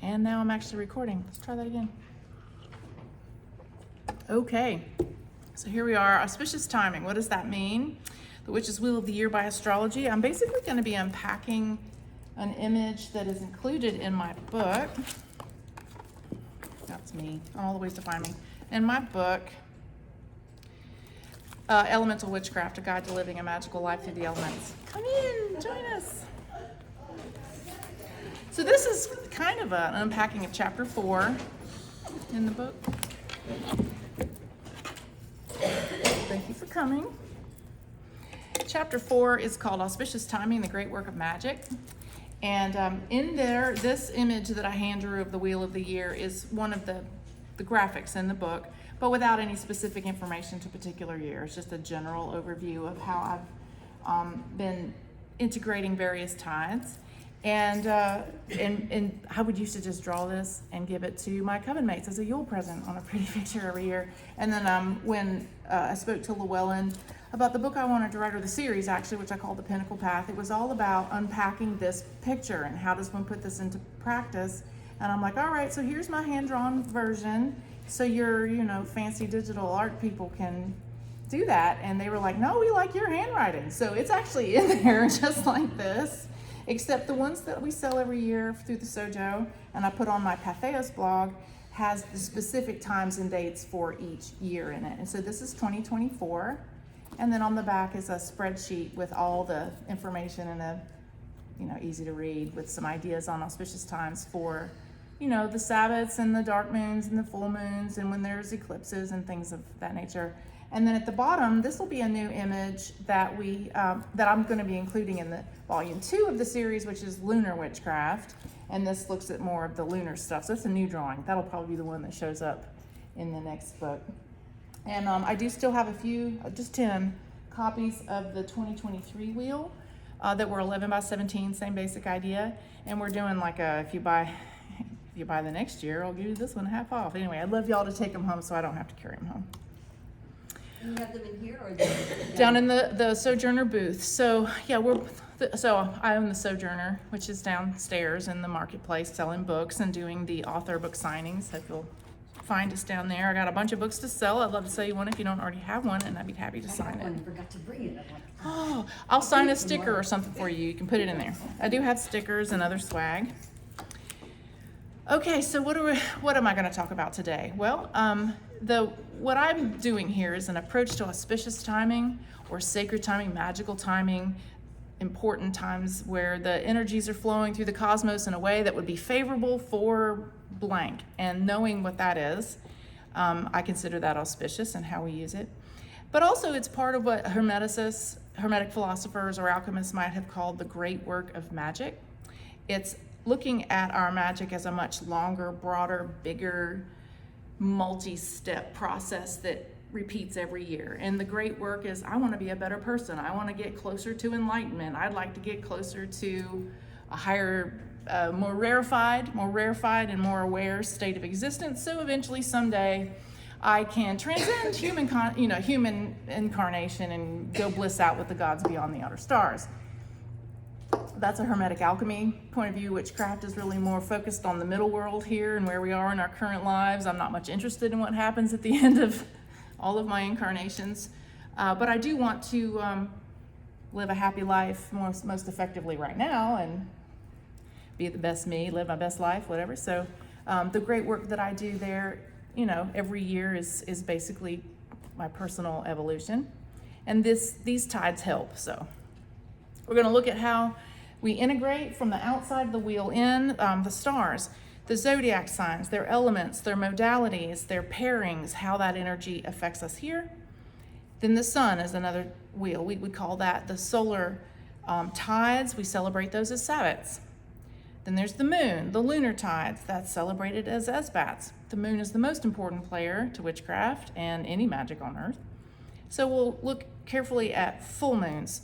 And now I'm actually recording. Let's try that again. Okay, so here we are, Auspicious Timing. What does that mean? The Witch's Wheel of the Year by Astrology. I'm basically going to be unpacking an image that is included in my book. That's me, on all the ways to find me. In my book, Elemental Witchcraft, A Guide to Living a Magical Life Through the Elements. Come in, join us. So this is kind of an unpacking of chapter 4 in the book. Thank you for coming. Chapter 4 is called Auspicious Timing, the Great Work of Magic. And in there, this image that I hand drew of the Wheel of the Year is one of the graphics in the book, but without any specific information to a particular year. It's just a general overview of how I've been integrating various tides. And I would used to just draw this and give it to my coven mates as a Yule present on a pretty picture every year. And then when I spoke to Llewellyn about the book I wanted to write, or the series actually, which I called The Pinnacle Path, it was all about unpacking this picture and how does one put this into practice. And I'm like, all right, so here's my hand-drawn version, so your fancy digital art people can do that. And they were like, no, we like your handwriting. So it's actually in there just like this, except the ones that we sell every year through the Sojo, and I put on my Patheos blog, has the specific times and dates for each year in it. And so this is 2024. And then on the back is a spreadsheet with all the information in a, easy to read, with some ideas on auspicious times for, the Sabbats and the dark moons and the full moons and when there's eclipses and things of that nature. And then at the bottom, this will be a new image that that I'm going to be including in the volume 2 of the series, which is Lunar Witchcraft. And this looks at more of the lunar stuff. So it's a new drawing. That'll probably be the one that shows up in the next book. And I do still have a few, just 10 copies of the 2023 wheel that were 11 by 17, same basic idea. And we're doing like if you buy the next year, I'll give you this one half off. Anyway, I'd love y'all to take them home so I don't have to carry them home. You have them in here or down in the Sojourner booth. So yeah, I own the Sojourner, which is downstairs in the marketplace selling books and doing the author book signings. If you'll find us down there. I got a bunch of books to sell. I'd love to sell you one if you don't already have one, and I'd be happy to sign it. I forgot to bring it. Oh, I'll sign a sticker or something for you. You can put it in there. I do have stickers and other swag. Okay, so what am I going to talk about today? Well, what I'm doing here is an approach to auspicious timing, or sacred timing, magical timing, important times where the energies are flowing through the cosmos in a way that would be favorable for blank. And knowing what that is, I consider that auspicious and how we use it. But also it's part of what Hermetic philosophers or alchemists might have called the great work of magic. It's looking at our magic as a much longer, broader, bigger, multi-step process that repeats every year. And the great work is, I want to be a better person. I want to get closer to enlightenment. I'd like to get closer to a higher, more rarefied and more aware state of existence. So eventually someday I can transcend human incarnation and go bliss out with the gods beyond the outer stars. That's a Hermetic alchemy point of view. Witchcraft is really more focused on the middle world here and where we are in our current lives. I'm not much interested in what happens at the end of all of my incarnations. But I do want to live a happy life most effectively right now and be the best me, live my best life, whatever. So the great work that I do there, every year is basically my personal evolution. And these tides help. So we're going to look at how we integrate from the outside of the wheel in the stars, the zodiac signs, their elements, their modalities, their pairings, how that energy affects us here. Then the sun is another wheel. We would call that the solar tides. We celebrate those as Sabbats. Then there's the moon, the lunar tides. That's celebrated as Esbats. The moon is the most important player to witchcraft and any magic on earth. So we'll look carefully at full moons.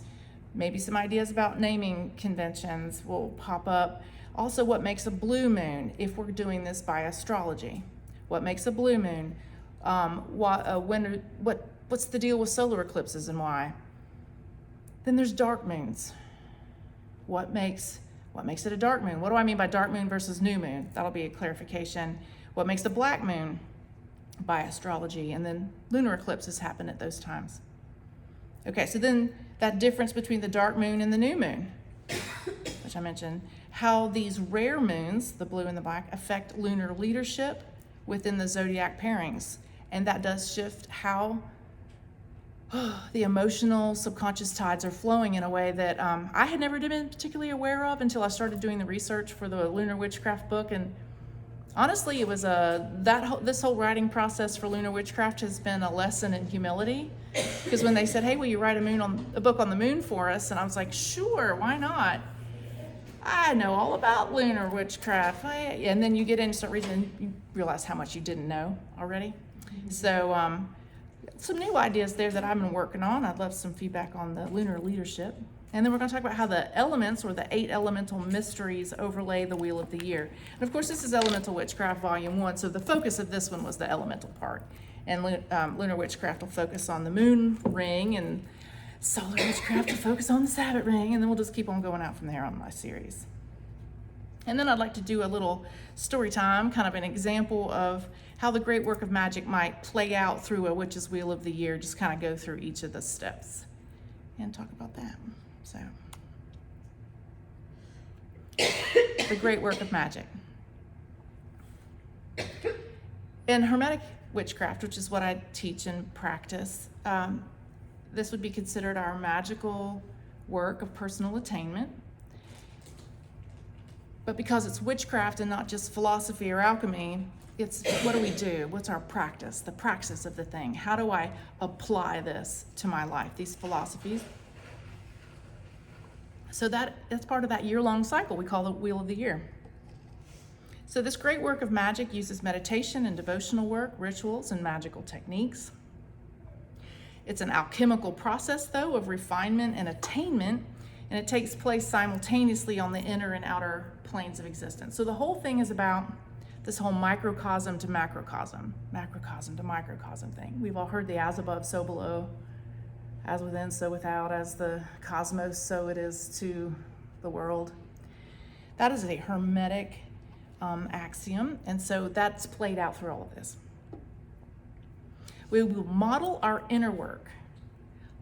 Maybe some ideas about naming conventions will pop up. Also, what makes a blue moon if we're doing this by astrology? What makes a blue moon? What's the deal with solar eclipses and why? Then there's dark moons. What makes What makes it a dark moon? What do I mean by dark moon versus new moon? That'll be a clarification. What makes a black moon by astrology? And then lunar eclipses happen at those times. Okay, so then that difference between the dark moon and the new moon, which I mentioned, how these rare moons, the blue and the black, affect lunar leadership within the zodiac pairings. And that does shift how the emotional subconscious tides are flowing in a way that I had never been particularly aware of until I started doing the research for the Lunar Witchcraft book. And honestly, it was this whole writing process for Lunar Witchcraft has been a lesson in humility. Because when they said, "Hey, will you write a book on the moon for us?" and I was like, "Sure, why not?" I know all about Lunar Witchcraft. And then you get in and start reading, and you realize how much you didn't know already. So some new ideas there that I've been working on. I'd love some feedback on the lunar leadership. And then we're going to talk about how the elements, or the 8 elemental mysteries, overlay the Wheel of the Year. And of course, this is Elemental Witchcraft Volume 1, so the focus of this one was the elemental part. And Lunar Witchcraft will focus on the moon ring, and Solar Witchcraft will focus on the Sabbath ring, and then we'll just keep on going out from there on my series. And then I'd like to do a little story time, kind of an example of how the great work of magic might play out through a witch's wheel of the year, just kind of go through each of the steps and talk about that. So, the great work of magic. In Hermetic Witchcraft, which is what I teach and practice, this would be considered our magical work of personal attainment. But because it's witchcraft and not just philosophy or alchemy, it's what do we do? What's our practice? The praxis of the thing. How do I apply this to my life, these philosophies? So that's part of that year-long cycle we call the Wheel of the Year. So this great work of magic uses meditation and devotional work, rituals, and magical techniques. It's an alchemical process, though, of refinement and attainment, and it takes place simultaneously on the inner and outer planes of existence. So the whole thing is about this whole microcosm to macrocosm to microcosm thing. We've all heard the as above, so below, as within, so without, as the cosmos, so it is to the world. That is a Hermetic axiom, and so that's played out through all of this. We will model our inner work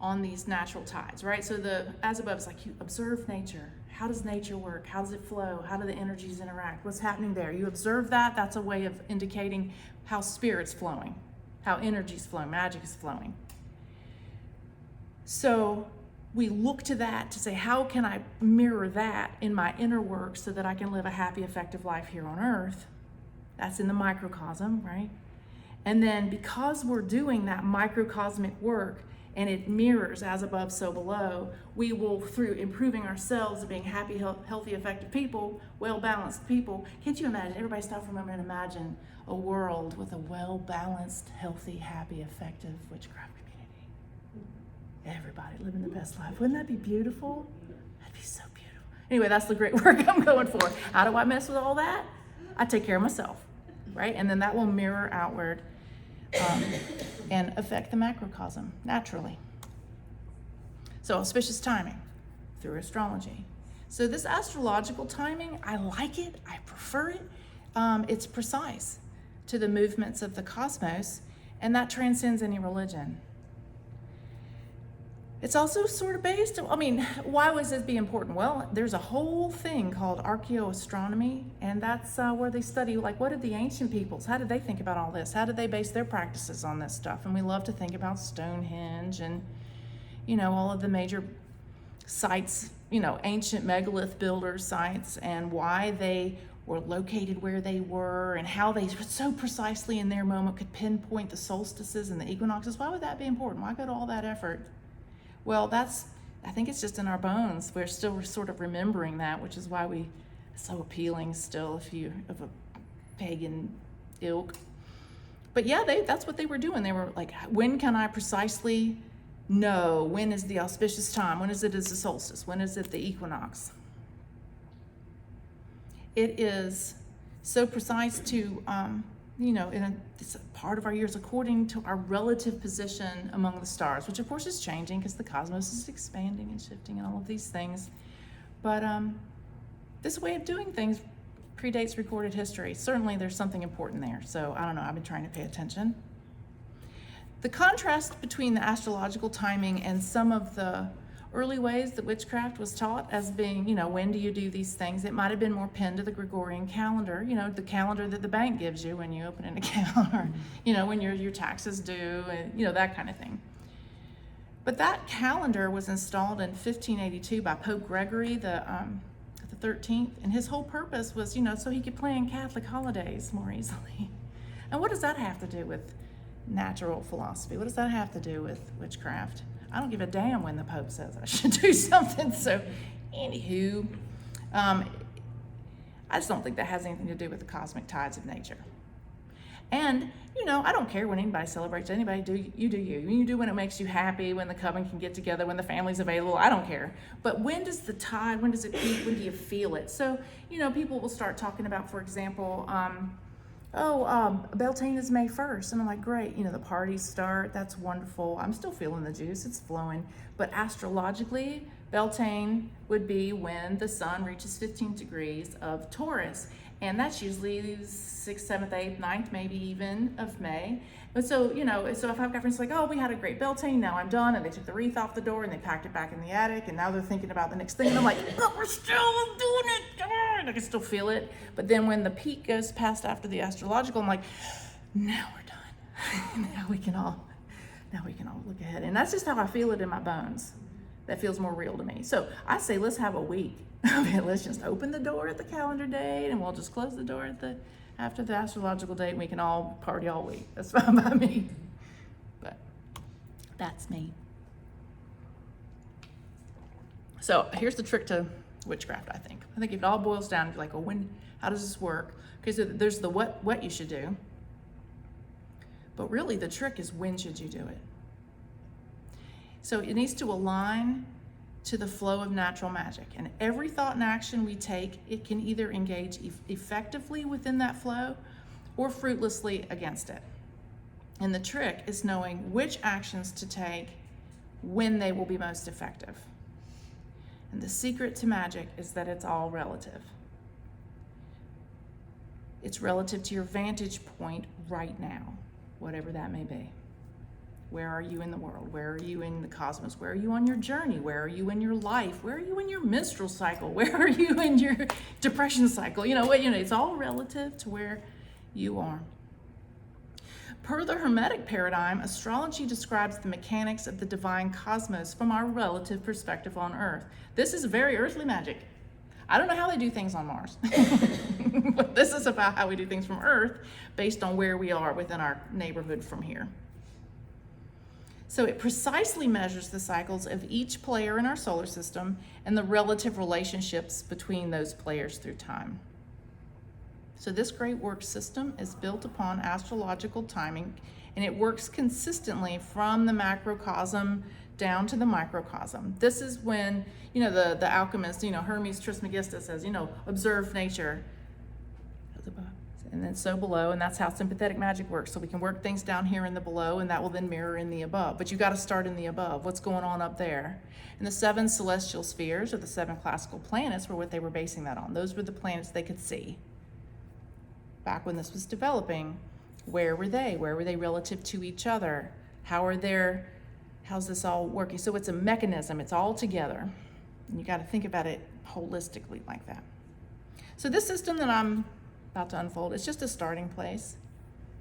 on these natural tides, right? So the as above is like you observe nature. How does nature work? How does it flow? How do the energies interact? What's happening there? You observe that. That's a way of indicating how spirit's flowing, how energy's flowing, magic is flowing. So we look to that to say, how can I mirror that in my inner work so that I can live a happy, effective life here on earth? That's in the microcosm, right? And then because we're doing that microcosmic work, and it mirrors as above, so below, we will, through improving ourselves and being happy, healthy, effective people, well-balanced people. Can't you imagine? Everybody stop for a moment and imagine a world with a well-balanced, healthy, happy, effective witchcraft community. Everybody living the best life. Wouldn't that be beautiful? That'd be so beautiful. Anyway, that's the great work I'm going for. How do I mess with all that? I take care of myself, right? And then that will mirror outward and affect the macrocosm naturally. So auspicious timing through astrology. So this astrological timing, I like it, I prefer it. It's precise to the movements of the cosmos, and that transcends any religion. It's also sort of based, why would this be important? Well, there's a whole thing called archaeoastronomy, and that's where they study, like, what did the ancient peoples, how did they think about all this? How did they base their practices on this stuff? And we love to think about Stonehenge and, all of the major sites, ancient megalith builder sites, and why they were located where they were, and how they so precisely in their moment could pinpoint the solstices and the equinoxes. Why would that be important? Why go to all that effort? Well, I think it's just in our bones. We're still sort of remembering that, which is why it's so appealing still if you of a pagan ilk. But yeah, that's what they were doing. They were like, when can I precisely know when is the auspicious time? When is the solstice? When is it the equinox? It is so precise to, it's a part of our years according to our relative position among the stars, which of course is changing because the cosmos is expanding and shifting and all of these things. But this way of doing things predates recorded history. Certainly there's something important there. So I don't know, I've been trying to pay attention. The contrast between the astrological timing and some of the early ways that witchcraft was taught as being, when do you do these things? It might have been more pinned to the Gregorian calendar, the calendar that the bank gives you when you open an account, or, when your taxes due, and, that kind of thing. But that calendar was installed in 1582 by Pope Gregory the 13th, and his whole purpose was, so he could plan Catholic holidays more easily. And what does that have to do with natural philosophy? What does that have to do with witchcraft? I don't give a damn when the Pope says I should do something. So, anywho, I just don't think that has anything to do with the cosmic tides of nature. And, I don't care when anybody celebrates anybody. Do you. You do when it makes you happy, when the coven can get together, when the family's available. I don't care. But when does the tide, when does it peak, when do you feel it? So, people will start talking about, for example, Beltane is May 1st. And I'm like, great, the parties start. That's wonderful. I'm still feeling the juice. It's flowing. But astrologically, Beltane would be when the sun reaches 15 degrees of Taurus. And that's usually 6th, 7th, 8th, 9th, maybe even of May. And so, so if I've got friends like, oh, we had a great Beltane, now I'm done. And they took the wreath off the door and they packed it back in the attic. And now they're thinking about the next thing. And I'm like, but we're still doing it. And I can still feel it. But then when the peak goes past after the astrological, I'm like, now we're done. now we can all look ahead. And that's just how I feel it in my bones. That feels more real to me. So I say, let's have a week. Let's just open the door at the calendar date and we'll just close the door after the astrological date and we can all party all week. That's fine by me. But that's me. So here's the trick to witchcraft, I think. I think if it all boils down to like, how does this work? Because there's the what you should do. But really the trick is when should you do it? So it needs to align to the flow of natural magic. And every thought and action we take, it can either engage effectively within that flow or fruitlessly against it. And the trick is knowing which actions to take when they will be most effective. And the secret to magic is that it's all relative. It's relative to your vantage point right now, whatever that may be. Where are you in the world? Where are you in the cosmos? Where are you on your journey? Where are you in your life? Where are you in your menstrual cycle? Where are you in your depression cycle? It's all relative to where you are. Per the Hermetic paradigm, astrology describes the mechanics of the divine cosmos from our relative perspective on Earth. This is very earthly magic. I don't know how they do things on Mars, but this is about how we do things from Earth based on where we are within our neighborhood from here. So it precisely measures the cycles of each player in our solar system and the relative relationships between those players through time. So this great work system is built upon astrological timing, and it works consistently from the macrocosm down to the microcosm. This is when, the alchemist, Hermes Trismegistus says, observe nature. And then so below, and that's how sympathetic magic works. So we can work things down here in the below, and that will then mirror in the above. But you got to start in the above. What's going on up there? And the 7 celestial spheres, or the 7 classical planets, were what they were basing that on. Those were the planets they could see. Back when this was developing, where were they? Where were they relative to each other? How's this all working? So it's a mechanism. It's all together. And you got to think about it holistically like that. So this system that I'm about to unfold, it's just a starting place.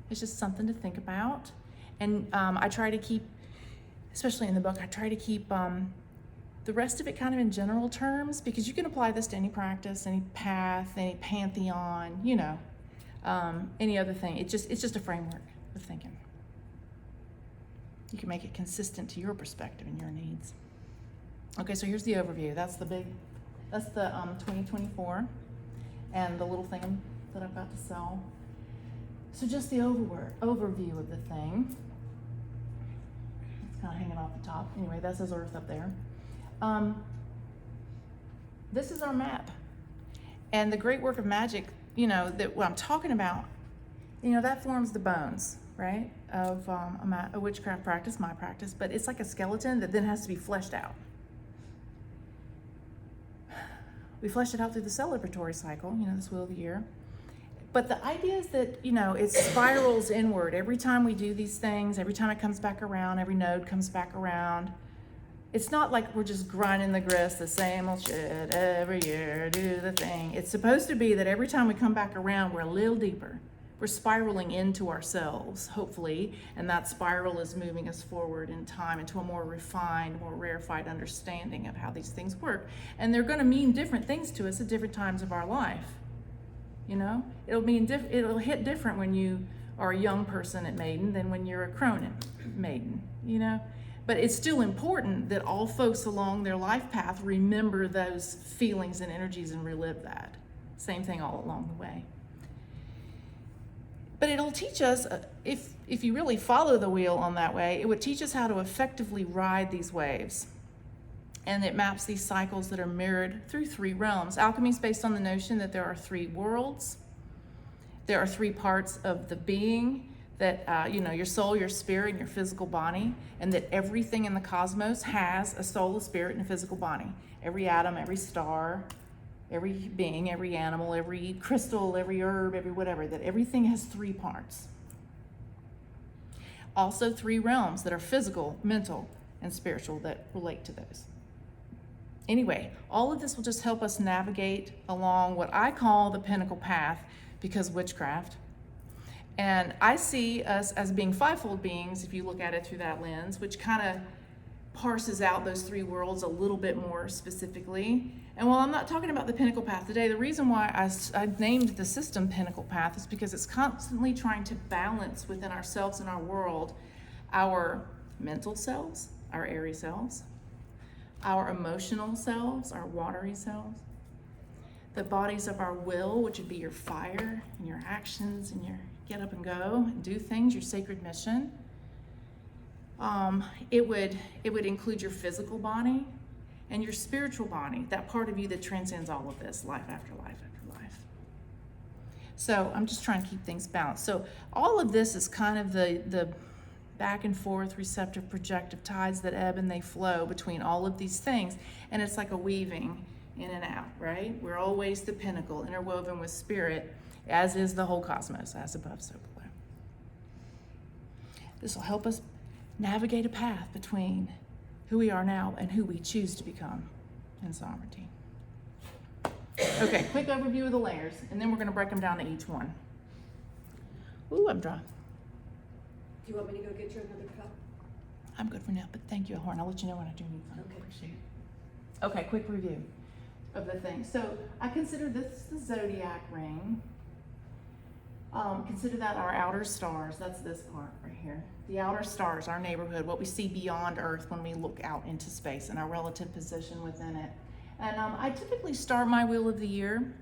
It's just something to think about. And I try to keep, especially in the book, I try to keep the rest of it kind of in general terms, because you can apply this to any practice, any path, any pantheon, any other thing. It's just a framework of thinking. You can make it consistent to your perspective and your needs. Okay, so here's the overview. That's the 2024 and the little thing that I've got to sell. So just the overview of the thing. It's kind of hanging off the top. Anyway, that says Earth up there. This is our map. And the great work of magic, that what I'm talking about, that forms the bones, right, of a witchcraft practice, my practice, but it's like a skeleton that then has to be fleshed out. We flesh it out through the celebratory cycle, this wheel of the year. But the idea is that, it spirals inward. Every time we do these things, every time it comes back around, every node comes back around. It's not like we're just grinding the grist, the same old shit every year, do the thing. It's supposed to be that every time we come back around, we're a little deeper. We're spiraling into ourselves, hopefully, and that spiral is moving us forward in time into a more refined, more rarefied understanding of how these things work. And they're going to mean different things to us at different times of our life. It'll hit different when you are a young person at Maiden than when you're a crone at Maiden, But it's still important that all folks along their life path remember those feelings and energies and relive that. Same thing all along the way. But it'll teach us, if you really follow the wheel on that way, it would teach us how to effectively ride these waves. And it maps these cycles that are mirrored through 3 realms. Alchemy is based on the notion that there are 3 worlds. There are 3 parts of the being that, your soul, your spirit, and your physical body, and that everything in the cosmos has a soul, a spirit, and a physical body. Every atom, every star, every being, every animal, every crystal, every herb, every whatever, that everything has 3 parts. Also 3 realms that are physical, mental, and spiritual that relate to those. Anyway, all of this will just help us navigate along what I call the pinnacle path, because witchcraft. And I see us as being 5-fold beings, if you look at it through that lens, which kind of parses out those 3 worlds a little bit more specifically. And while I'm not talking about the pinnacle path today, the reason why I named the system pinnacle path is because it's constantly trying to balance within ourselves and our world our mental selves, our airy selves, our emotional selves, our watery selves, the bodies of our will, which would be your fire and your actions and your get up and go and do things, your sacred mission. It would include your physical body and your spiritual body, that part of you that transcends all of this, life after life after life. So I'm just trying to keep things balanced. So all of this is kind of the back and forth, receptive, projective tides that ebb and they flow between all of these things. And it's like a weaving in and out, right? We're always the pinnacle, interwoven with spirit, as is the whole cosmos, as above, so below. This will help us navigate a path between who we are now and who we choose to become in sovereignty. Okay, quick overview of the layers, and then we're going to break them down to each one. Ooh, I'm dry. Do you want me to go get you another cup? I'm good for now, but thank you, Horn. I'll let you know when I do need some. Okay. Appreciate it. Okay, quick review of the thing. So I consider this the Zodiac Ring. Consider that our outer stars. That's this part right here. The outer stars, our neighborhood, what we see beyond Earth when we look out into space and our relative position within it. And I typically start my wheel of the year.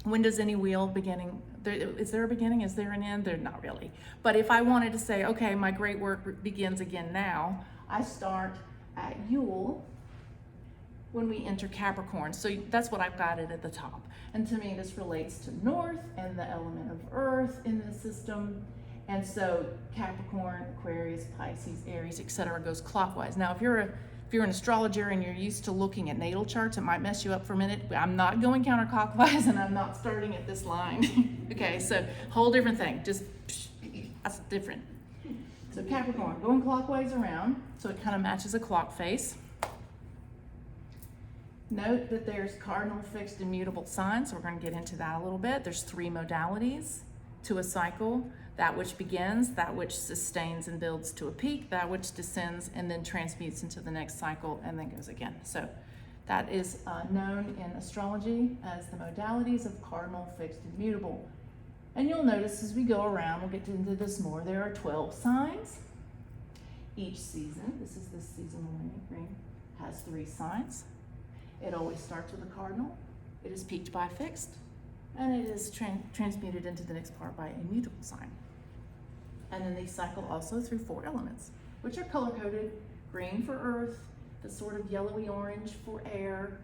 When does any wheel beginning? Is there a beginning? Is there an end? There, not really. But if I wanted to say, okay, my great work begins again now, I start at Yule when we enter Capricorn. So that's what I've got it at the top. And to me, this relates to North and the element of Earth in the system. And so Capricorn, Aquarius, Pisces, Aries, etc. goes clockwise. Now, if you're an astrologer and you're used to looking at natal charts, it might mess you up for a minute. I'm not going counterclockwise and I'm not starting at this line. Okay, so whole different thing. Just, that's different. So Capricorn, going clockwise around, so it kind of matches a clock face. Note that there's cardinal, fixed, and mutable signs, so we're going to get into that a little bit. There's 3 modalities to a cycle: that which begins, that which sustains and builds to a peak, that which descends and then transmutes into the next cycle and then goes again. So that is known in astrology as the modalities of cardinal, fixed, and mutable. And you'll notice as we go around, we'll get into this more, there are 12 signs. Each season, this is the seasonal ring, has 3 signs. It always starts with a cardinal, it is peaked by a fixed, and it is transmuted into the next part by a mutable sign. And then they cycle also through 4 elements, which are color-coded: green for earth, the sort of yellowy orange for air,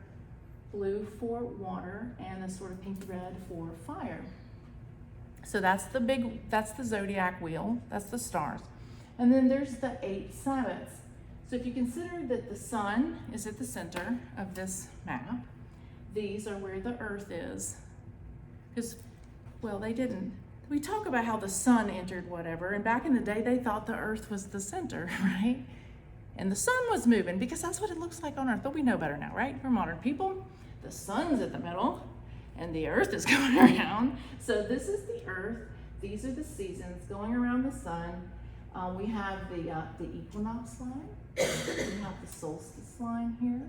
blue for water, and the sort of pinky red for fire. So that's the zodiac wheel, that's the stars. And then there's the 8 Sabbats. So if you consider that the sun is at the center of this map, these are where the Earth is. Because, well, we talk about how the sun entered whatever, and back in the day they thought the Earth was the center, right? And the sun was moving because that's what it looks like on Earth, but we know better now, right? We're modern people. The sun's at the middle and the Earth is going around. So this is the Earth. These are the seasons going around the sun. We have the equinox line. We have the solstice line here.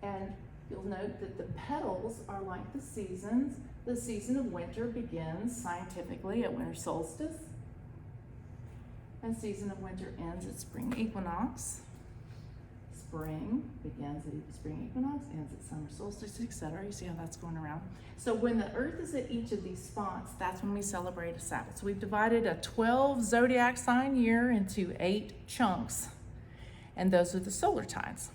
And you'll note that the petals are like the seasons. The season of winter begins scientifically at winter solstice. And season of winter ends at spring equinox. Spring begins at spring equinox, ends at summer solstice, etc. You see how that's going around. So when the Earth is at each of these spots, that's when we celebrate a Sabbath. So we've divided a 12 zodiac sign year into 8 chunks. And those are the solar tides.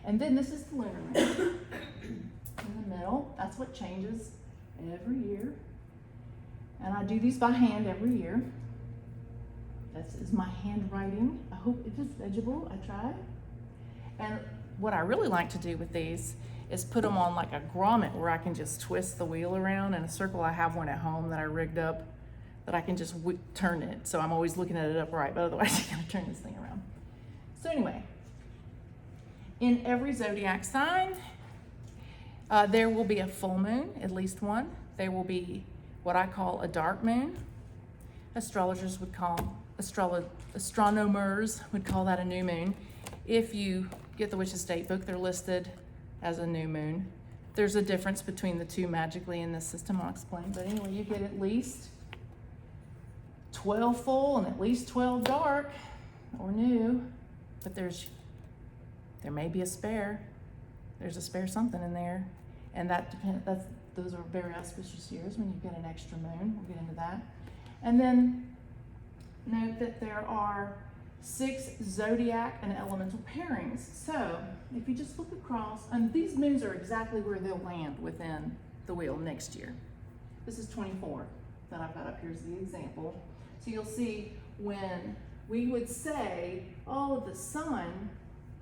And then this is the lunar ring. In the middle, that's what changes every year. And I do these by hand every year. This is my handwriting. I hope it is legible. I try. And what I really like to do with these is put them on like a grommet where I can just twist the wheel around in a circle. I have one at home that I rigged up that I can just turn it. So I'm always looking at it upright, but otherwise I gotta turn this thing around. So anyway, in every zodiac sign, there will be a full moon, at least one. There will be what I call a dark moon. Astrologers would call, astronomers would call that a new moon. If you get the Witch's Date book, they're listed as a new moon. There's a difference between the two magically in this system, I'll explain. But anyway, you get at least 12 full and at least 12 dark or new. But there may be a spare. There's a spare something in there. And those are very auspicious years when you get an extra moon. We'll get into that. And then note that there are 6 zodiac and elemental pairings. So if you just look across, and these moons are exactly where they'll land within the wheel next year. This is 24 that I've got up here as the example. So you'll see when we would say, oh, the sun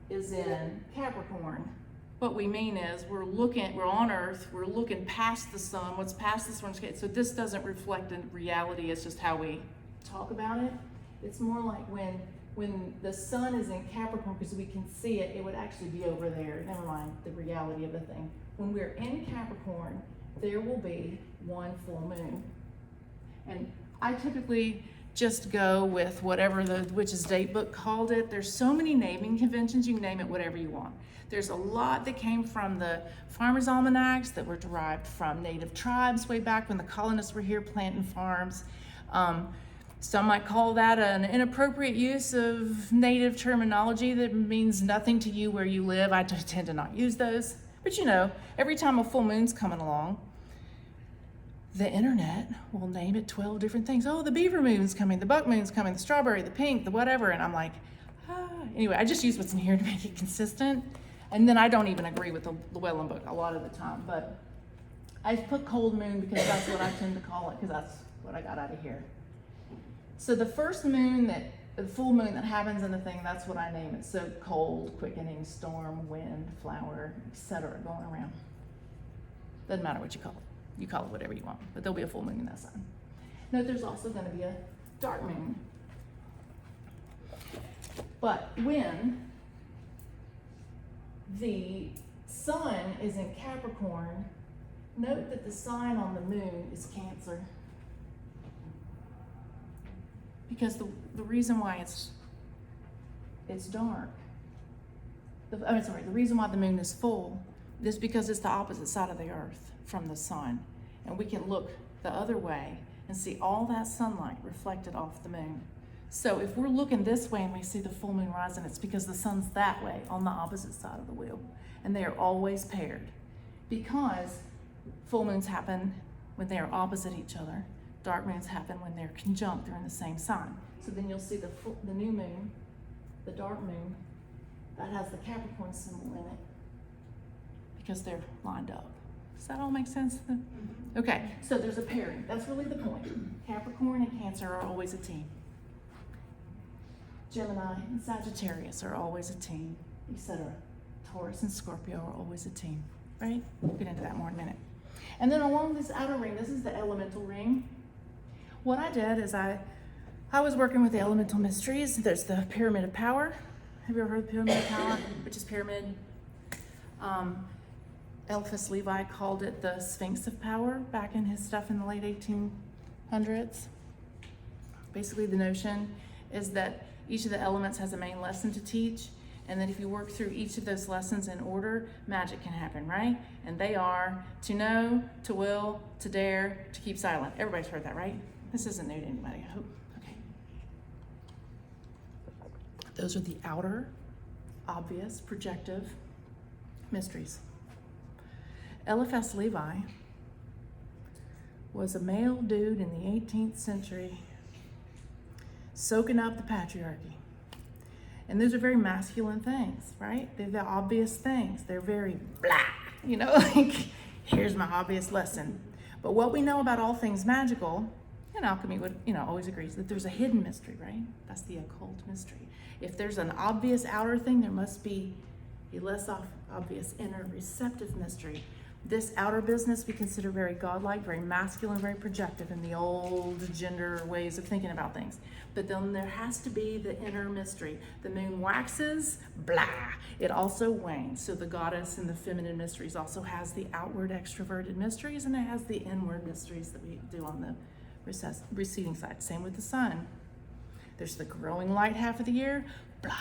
is in Capricorn. What we mean is we're on Earth, we're looking past the sun, what's past the sun's case. So this doesn't reflect in reality, it's just how we talk about it. It's more like when the sun is in Capricorn, because we can see it, it would actually be over there. Never mind the reality of the thing. When we're in Capricorn, there will be one full moon. And I typically just go with whatever the Witch's Date book called it. There's so many naming conventions, you can name it whatever you want. There's a lot that came from the farmers' almanacs that were derived from native tribes way back when the colonists were here planting farms. Some might call that an inappropriate use of native terminology that means nothing to you where you live. I tend to not use those. But you know, every time a full moon's coming along, the internet will name it 12 different things. Oh, the beaver moon's coming, the buck moon's coming, the strawberry, the pink, the whatever. And I'm like, Anyway, I just use what's in here to make it consistent. And then I don't even agree with the Llewellyn book a lot of the time. But I put cold moon because that's what I tend to call it, because that's what I got out of here. So the first moon the full moon that happens in the thing, that's what I name it. So cold, quickening, storm, wind, flower, etc. going around. Doesn't matter what you call it. You call it whatever you want, but there'll be a full moon in that sign. Note there's also going to be a dark moon. But when the sun is in Capricorn, note that the sign on the moon is Cancer. Because the reason why it's dark, the reason why the moon is full is because it's the opposite side of the earth from the sun. And we can look the other way and see all that sunlight reflected off the moon. So if we're looking this way and we see the full moon rising, it's because the sun's that way on the opposite side of the wheel. And they are always paired, because full moons happen when they are opposite each other. Dark moons happen when they're conjunct, they're in the same sign. So then you'll see the new moon, the dark moon, that has the Capricorn symbol in it because they're lined up. Does that all make sense? Okay, so there's a pairing. That's really the point. Capricorn and Cancer are always a team. Gemini and Sagittarius are always a team, etc. Taurus and Scorpio are always a team. right? We'll get into that more in a minute. And then along this outer ring, this is the elemental ring. What I did is I was working with the elemental mysteries. There's the Pyramid of Power. Have you ever heard of the Pyramid of Power? Which is pyramid. Eliphas Levi called it the Sphinx of Power back in his stuff in the late 1800s. Basically, the notion is that each of the elements has a main lesson to teach, and that if you work through each of those lessons in order, magic can happen, right? And they are to know, to will, to dare, to keep silent. Everybody's heard that, right? This isn't new to anybody, I hope. Okay. Those are the outer, obvious, projective mysteries. Eliphas Levi was a male dude in the 18th century soaking up the patriarchy. And those are very masculine things, right? They're the obvious things. They're very blah, like, here's my obvious lesson. But what we know about all things magical, and alchemy would, always agrees that there's a hidden mystery, right? That's the occult mystery. If there's an obvious outer thing, there must be a less obvious inner receptive mystery. This outer business we consider very godlike, very masculine, very projective in the old gender ways of thinking about things. But then there has to be the inner mystery. The moon waxes, blah. It also wanes. So the goddess in the feminine mysteries also has the outward extroverted mysteries, and it has the inward mysteries that we do on the receding side. Same with the sun. There's the growing light half of the year, blah.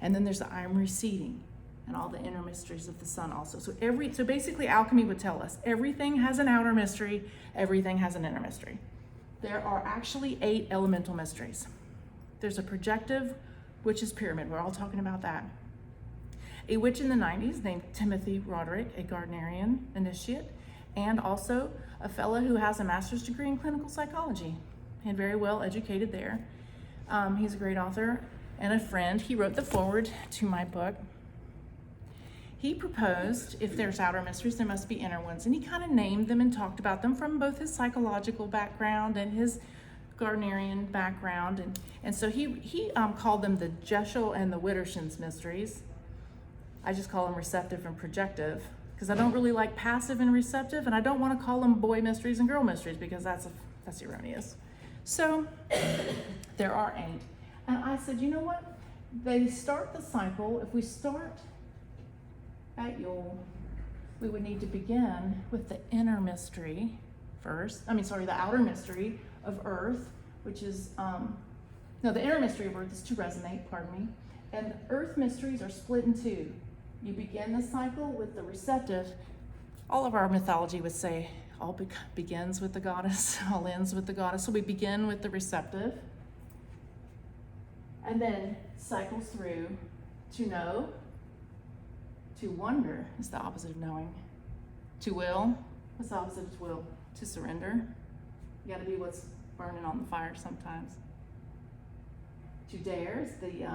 And then there's the I'm receding. And all the inner mysteries of the sun also. So basically alchemy would tell us everything has an outer mystery, everything has an inner mystery. There are actually 8 elemental mysteries. There's a projective witch's pyramid. We're all talking about that. A witch in the 90s named Timothy Roderick, a Gardnerian initiate, and also a fellow who has a master's degree in clinical psychology and very well educated there. He's a great author and a friend. He wrote the foreword to my book. He proposed if there's outer mysteries, there must be inner ones. And he kind of named them and talked about them from both his psychological background and his Gardnerian background. And so he called them the Jeschel and the Widdershins mysteries. I just call them receptive and projective because I don't really like passive and receptive, and I don't want to call them boy mysteries and girl mysteries because that's erroneous. So there are 8. And I said, you know what? They start the cycle. If we start at Yule, we would need to begin with the inner mystery first. The outer mystery of Earth, which is, the inner mystery of Earth is to resonate, pardon me. And Earth mysteries are split in 2. You begin the cycle with the receptive. All of our mythology would say all begins with the goddess, all ends with the goddess. So we begin with the receptive, and then cycles through to know. To wonder is the opposite of knowing. To will, what's the opposite of will? To surrender. You gotta be what's burning on the fire sometimes. To dare is the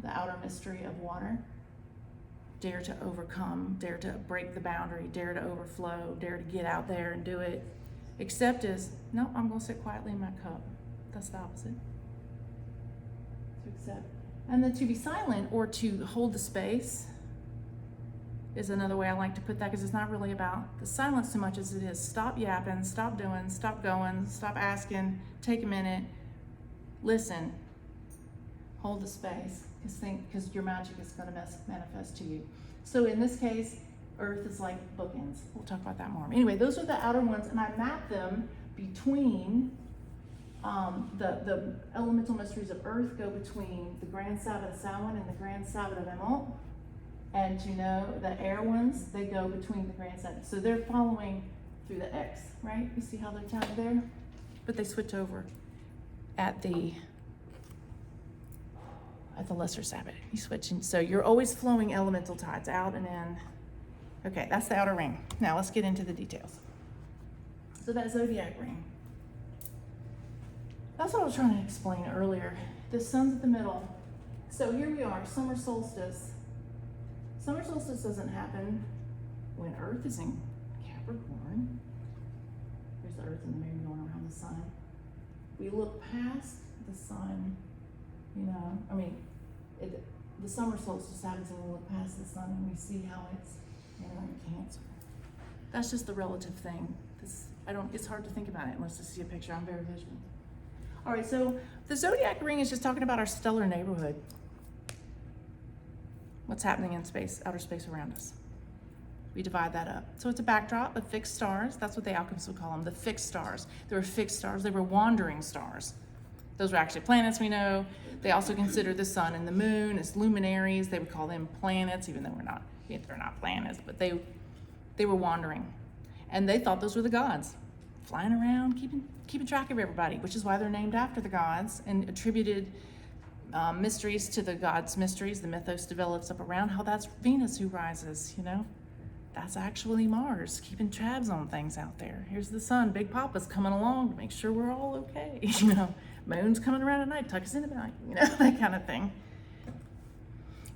outer mystery of water. Dare to overcome, dare to break the boundary, dare to overflow, dare to get out there and do it. Accept is, no, I'm gonna sit quietly in my cup. That's the opposite. To accept. And then to be silent or to hold the space is another way I like to put that, because it's not really about the silence so much as it is stop yapping, stop doing, stop going, stop asking, take a minute, listen, hold the space, because your magic is going to manifest to you. So in this case, Earth is like bookends. We'll talk about that more. Anyway, those are the outer ones, and I map them between the elemental mysteries of Earth go between the Grand Sabbath of Samhain and the Grand Sabbath of Emot. And to know the air ones, they go between the Grand Sabbath. So they're following through the X, right? You see how they're tied there? But they switch over at the lesser Sabbath. You switch, and so you're always flowing elemental tides out and in. Okay, that's the outer ring. Now let's get into the details. So that Zodiac ring. That's what I was trying to explain earlier. The sun's at the middle. So here we are, summer solstice. Summer solstice doesn't happen when Earth is in Capricorn. There's the Earth and the moon going around the sun. We look past the sun, the summer solstice happens and we look past the sun and we see how it's in Cancer. That's just the relative thing. It's hard to think about it unless you see a picture. I'm very visual. All right, so the Zodiac Ring is just talking about our stellar neighborhood. What's happening in space, outer space around us. We divide that up. So it's a backdrop of fixed stars. That's what the alchemists would call them, the fixed stars. They were fixed stars. They were wandering stars. Those were actually planets, we know. They also consider the sun and the moon as luminaries. They would call them planets, even though they're not planets, but they were wandering. And they thought those were the gods, flying around, keeping track of everybody, which is why they're named after the gods and attributed mysteries to the gods' mysteries. The mythos develops up around how that's Venus who rises, you know? That's actually Mars, keeping tabs on things out there. Here's the sun, Big Papa's coming along to make sure we're all okay, you know? Moon's coming around at night, tuck us in at night, you know, that kind of thing.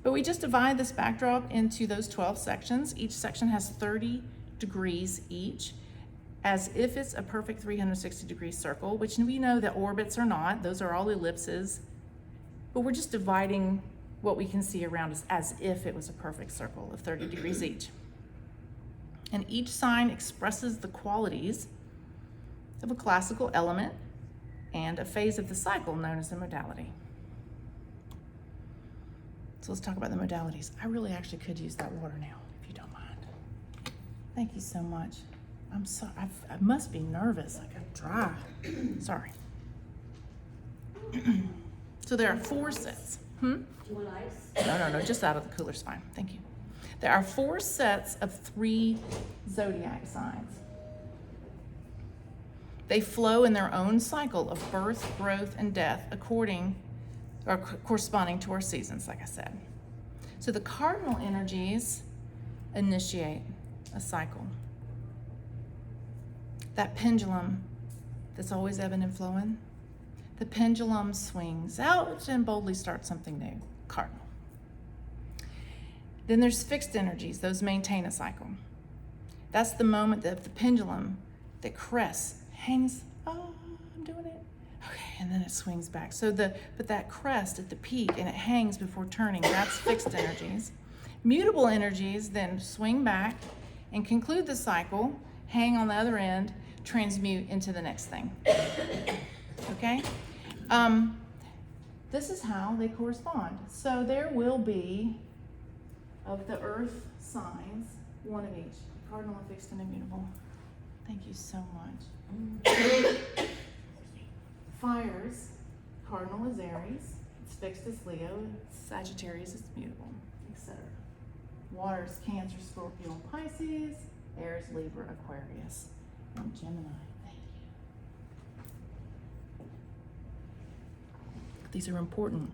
But we just divide this backdrop into those 12 sections. Each section has 30 degrees each, as if it's a perfect 360-degree circle, which we know that orbits are not. Those are all ellipses. But we're just dividing what we can see around us as if it was a perfect circle of 30 degrees each. And each sign expresses the qualities of a classical element and a phase of the cycle known as the modality. So let's talk about the modalities. I really actually could use that water now, if you don't mind. Thank you so much. I'm sorry, I must be nervous, like I'm dry. Sorry. So there are 4 sets. Do you want ice? No, just out of the cooler's fine, thank you. There are 4 sets of 3 zodiac signs. They flow in their own cycle of birth, growth, and death corresponding to our seasons, like I said. So the cardinal energies initiate a cycle. That pendulum that's always ebbing and flowing, the pendulum swings out and boldly starts something new, cardinal. Then there's fixed energies, those maintain a cycle. That's the moment that the pendulum that crests, hangs, oh, I'm doing it. Okay, and then it swings back. But that crest at the peak and it hangs before turning, that's fixed energies. Mutable energies then swing back and conclude the cycle, hang on the other end, transmute into the next thing. Okay? This is how they correspond. So there will be, of the earth signs, 1 of each, cardinal, fixed, and immutable. Thank you so much. Fires, cardinal is Aries, it's fixed as Leo, Sagittarius is mutable, etc. Waters, Cancer, Scorpio, and Pisces, Aries, Libra, Aquarius, and Gemini. Thank you. These are important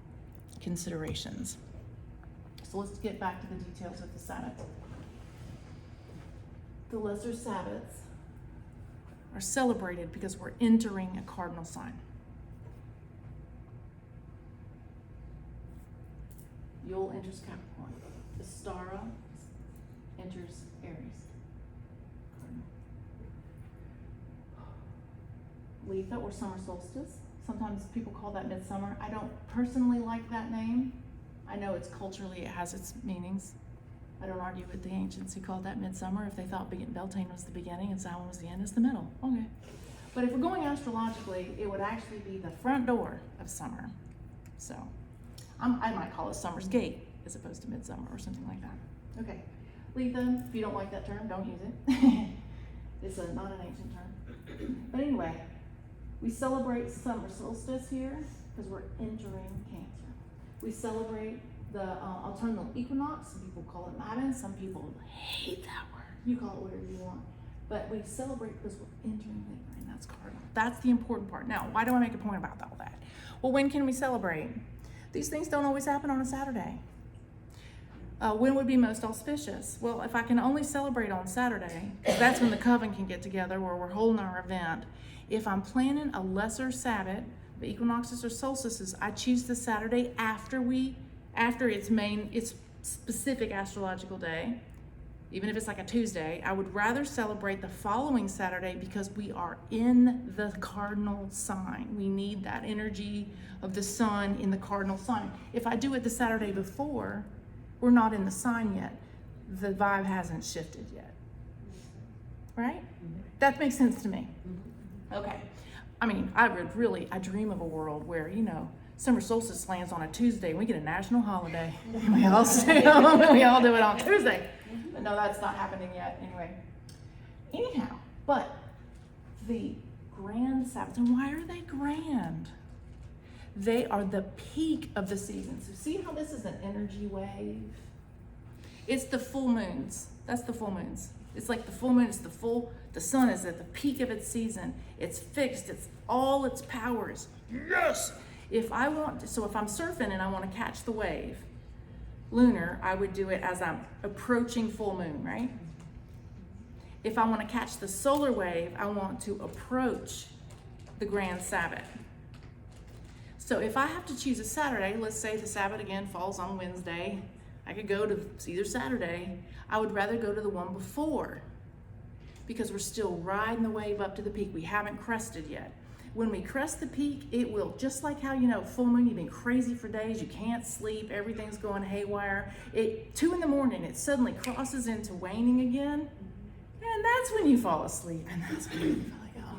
considerations. So let's get back to the details of the Sabbath. The lesser Sabbaths are celebrated because we're entering a cardinal sign. Yule enters Capricorn. Astara enters Aries. Cardinal. Letha, or summer solstice. Sometimes people call that midsummer. I don't personally like that name. I know it's culturally, it has its meanings. I don't argue with the ancients who called that midsummer. If they thought Beltane was the beginning and Samhain was the end, it's the middle. Okay. But if we're going astrologically, it would actually be the front door of summer. So I might call it summer's gate as opposed to midsummer or something like that. Okay. Letha, if you don't like that term, don't use it. It's not an ancient term. But anyway, we celebrate summer solstice here because we're entering Cancer. We celebrate the autumnal equinox. Some people call it Mabon. Some people hate that word. You call it whatever you want. But we celebrate because we're entering Libra, and that's cardinal. That's the important part. Now, why do I make a point about all that? Well, when can we celebrate? These things don't always happen on a Saturday. When would be most auspicious? Well, if I can only celebrate on Saturday, because that's when the coven can get together where we're holding our event. If I'm planning a lesser Sabbath, the equinoxes or solstices, I choose the Saturday after its specific astrological day. Even if it's like a Tuesday, I would rather celebrate the following Saturday because we are in the cardinal sign. We need that energy of the sun in the cardinal sign. If I do it the Saturday before, we're not in the sign yet. The vibe hasn't shifted yet. right? That makes sense to me. Okay. I mean, I dream of a world where, summer solstice lands on a Tuesday and we get a national holiday. We all stay home and we all do it on Tuesday. But no, that's not happening yet anyway. Anyhow, but the grand Sabbaths, and why are they grand? They are the peak of the season. So see how this is an energy wave? It's the full moons. That's the full moons. It's like the full moon, the sun is at the peak of its season. It's fixed, it's all its powers. Yes! If I'm surfing and I want to catch the wave, lunar, I would do it as I'm approaching full moon, right? If I want to catch the solar wave, I want to approach the grand Sabbath. So if I have to choose a Saturday, let's say the Sabbath again falls on Wednesday, I could go to either Saturday. I would rather go to the one before because we're still riding the wave up to the peak. We haven't crested yet. When we crest the peak, it will, just like how, full moon, you've been crazy for days, you can't sleep, everything's going haywire. 2 a.m, it suddenly crosses into waning again, and that's when you fall asleep, and that's when you feel like, oh.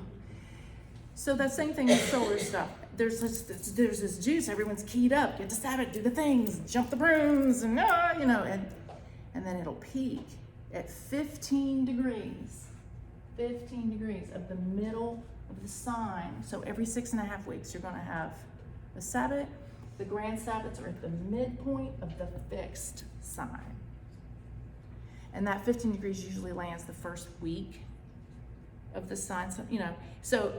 So that same thing with solar stuff. There's this juice, everyone's keyed up, get to Sabbath, do the things, jump the brooms, and and then it'll peak at 15 degrees of the middle of the sign. So every 6.5 weeks, you're going to have a Sabbath. The grand Sabbaths are at the midpoint of the fixed sign. And that 15 degrees usually lands the first week of the sign. So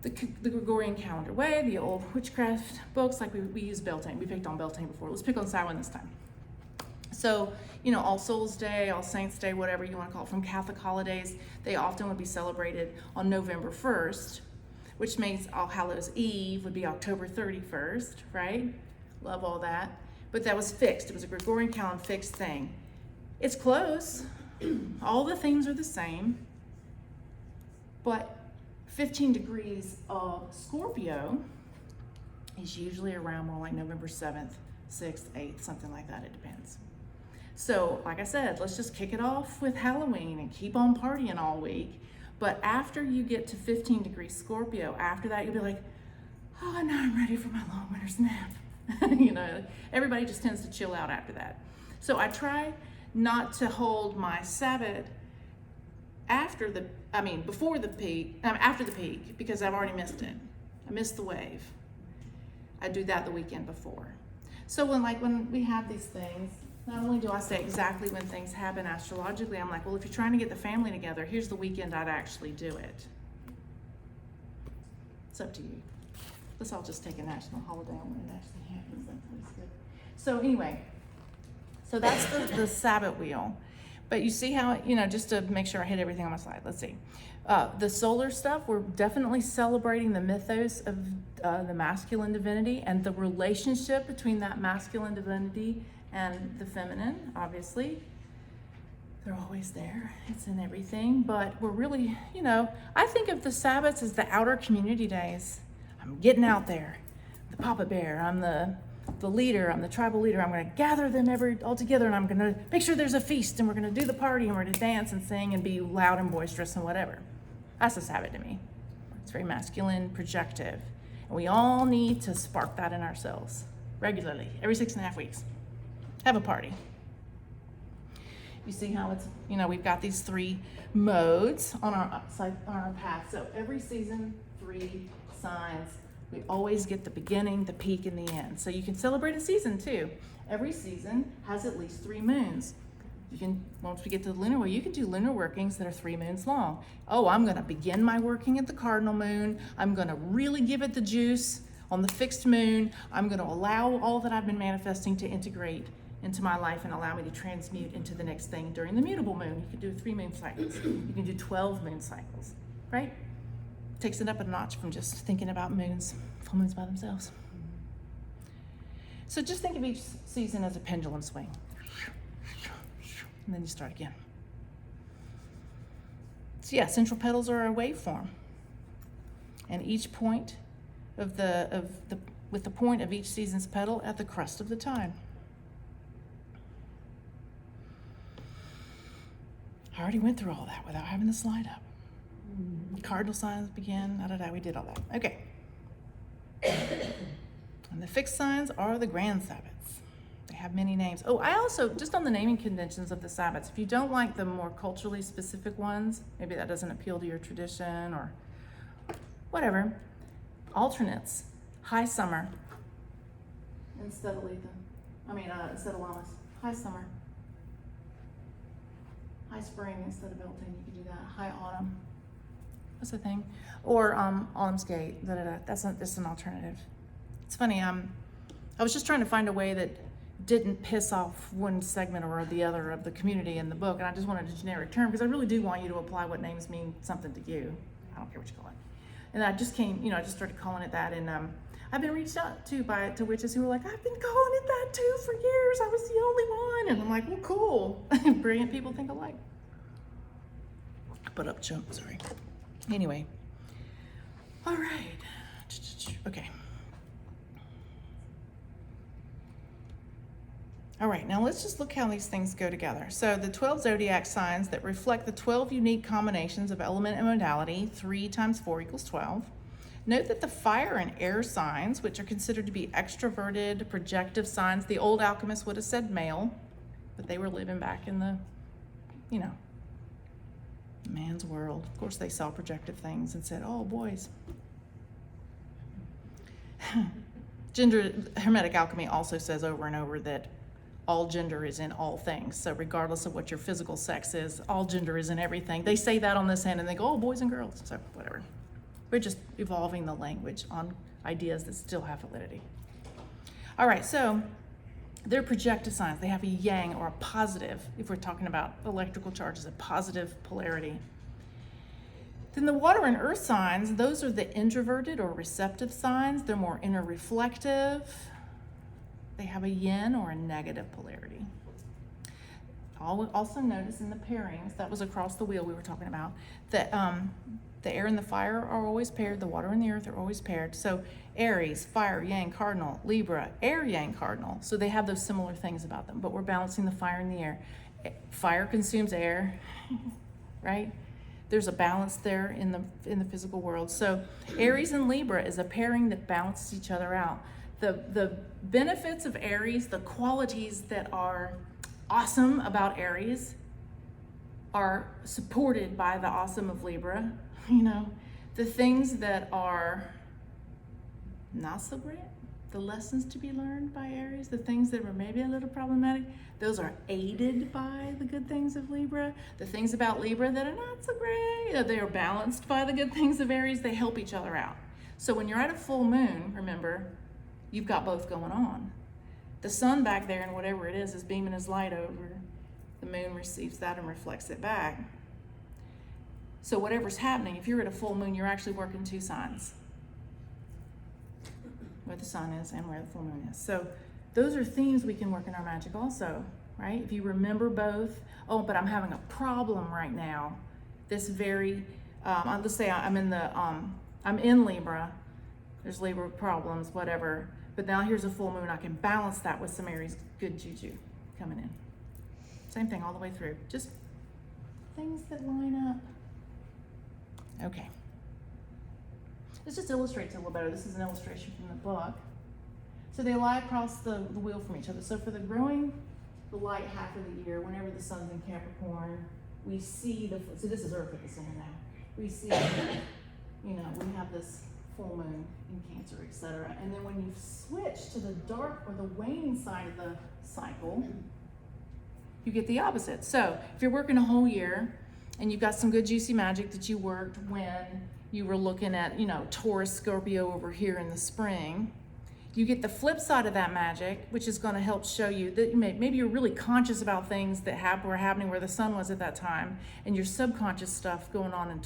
the Gregorian calendar way, the old witchcraft books, like we use Beltane. We picked on Beltane before. Let's pick on Samhain this time. So, All Souls Day, All Saints Day, whatever you want to call it, from Catholic holidays, they often would be celebrated on November 1st, which means All Hallows Eve would be October 31st, right? Love all that. But that was fixed. It was a Gregorian calendar fixed thing. It's close. All the themes are the same. But 15 degrees of Scorpio is usually around more like November 7th, 6th, 8th, something like that. It depends. So, like I said, let's just kick it off with Halloween and keep on partying all week. But after you get to 15 degrees Scorpio, after that, you'll be like, oh, now I'm ready for my long winter's nap. Everybody just tends to chill out after that. So I try not to hold my Sabbath after the peak, because I've already missed it. I missed the wave. I do that the weekend before. So when we have these things, not only do I say exactly when things happen astrologically, I'm like, well, if you're trying to get the family together, here's the weekend I'd actually do it. It's up to you. Let's all just take a national holiday on when it actually happens. That's always good. So anyway, so that's the Sabbath wheel. But you see how, just to make sure I hit everything on my slide, let's see. The solar stuff, we're definitely celebrating the mythos of the masculine divinity and the relationship between that masculine divinity and the feminine, obviously. They're always there. It's in everything. But we're really, I think of the Sabbaths as the outer community days. I'm getting out there. The Papa Bear, I'm the leader, I'm the tribal leader. I'm going to gather them all together, and I'm going to make sure there's a feast, and we're going to do the party, and we're going to dance and sing and be loud and boisterous and whatever. That's a Sabbath to me. It's very masculine, projective. And we all need to spark that in ourselves regularly, every 6.5 weeks. Have a party. You see how it's, we've got these 3 modes on our path. So every season, 3 signs. We always get the beginning, the peak, and the end. So you can celebrate a season too. Every season has at least 3 moons. Once we get to the lunar wheel, you can do lunar workings that are 3 moons long. Oh, I'm going to begin my working at the cardinal moon. I'm going to really give it the juice on the fixed moon. I'm going to allow all that I've been manifesting to integrate into my life and allow me to transmute into the next thing during the mutable moon. You can do 3 moon cycles. You can do 12 moon cycles, right? Takes it up a notch from just thinking about full moons by themselves. So just think of each season as a pendulum swing. And then you start again. So yeah, central petals are a waveform. And each point with the point of each season's petal at the crest of the time. I already went through all that without having the slide up. Cardinal signs begin, we did all that. Okay. And the fixed signs are the grand Sabbats. They have many names. Oh, I also, just on the naming conventions of the Sabbats, if you don't like the more culturally specific ones, maybe that doesn't appeal to your tradition or whatever, alternates, high summer, instead of instead of Lammas, high summer. High spring instead of Beltane, you could do that. High autumn, that's a thing. Or autumn's gate, that's an alternative. It's funny, I was just trying to find a way that didn't piss off one segment or the other of the community in the book, and I just wanted a generic term because I really do want you to apply what names mean something to you. I don't care what you call it. And I just I just started calling it that, and I've been reached out to witches who were like, I've been calling it that too for years. I was the only one. And I'm like, well, cool. Brilliant people think alike. Put up chump, sorry. Anyway. All right. Okay. All right, now let's just look how these things go together. So the 12 zodiac signs that reflect the 12 unique combinations of element and modality, 3 times 4 equals 12. Note that the fire and air signs, which are considered to be extroverted, projective signs, the old alchemists would have said male, but they were living back in the, man's world. Of course, they saw projective things and said, oh, boys. Hermetic alchemy also says over and over that all gender is in all things. So regardless of what your physical sex is, all gender is in everything. They say that on this end and they go, oh, boys and girls. So whatever. We're just evolving the language on ideas that still have validity. All right, so they're projective signs. They have a yang or a positive, if we're talking about electrical charges, a positive polarity. Then the water and earth signs, those are the introverted or receptive signs. They're more inner reflective. They have a yin or a negative polarity. Also notice in the pairings, that was across the wheel we were talking about, that the air and the fire are always paired, the water and the earth are always paired. So Aries, fire, yang, cardinal, Libra, air, yang, cardinal. So they have those similar things about them, but we're balancing the fire and the air. Fire consumes air, right? There's a balance there in the physical world. So Aries and Libra is a pairing that balances each other out. The benefits of Aries, the qualities that are awesome about Aries are supported by the awesome of Libra. The things that are not so great, the lessons to be learned by Aries, the things that were maybe a little problematic, those are aided by the good things of Libra. The things about Libra that are not so great, they are balanced by the good things of Aries. They help each other out. So when you're at a full moon, remember, you've got both going on. The sun back there and whatever it is beaming his light over. The moon receives that and reflects it back. So whatever's happening, if you're at a full moon, you're actually working 2 signs. Where the sun is and where the full moon is. So those are themes we can work in our magic also, right? If you remember both, oh, but I'm having a problem right now. This very, let's say I'm in Libra. There's Libra problems, whatever. But now here's a full moon. I can balance that with some Aries good juju coming in. Same thing all the way through. Just things that line up. Okay. This just illustrates a little better. This is an illustration from the book. So they lie across the wheel from each other. So for the light half of the year, whenever the sun's in Capricorn, we see so this is Earth at the center now. We see, we have this full moon in Cancer, etc. And then when you switch to the dark or the waning side of the cycle, you get the opposite. So if you're working a whole year and you've got some good juicy magic that you worked when you were looking at, Taurus, Scorpio over here in the spring, you get the flip side of that magic, which is going to help show you that maybe you're really conscious about things that were happening where the sun was at that time, and your subconscious stuff going on in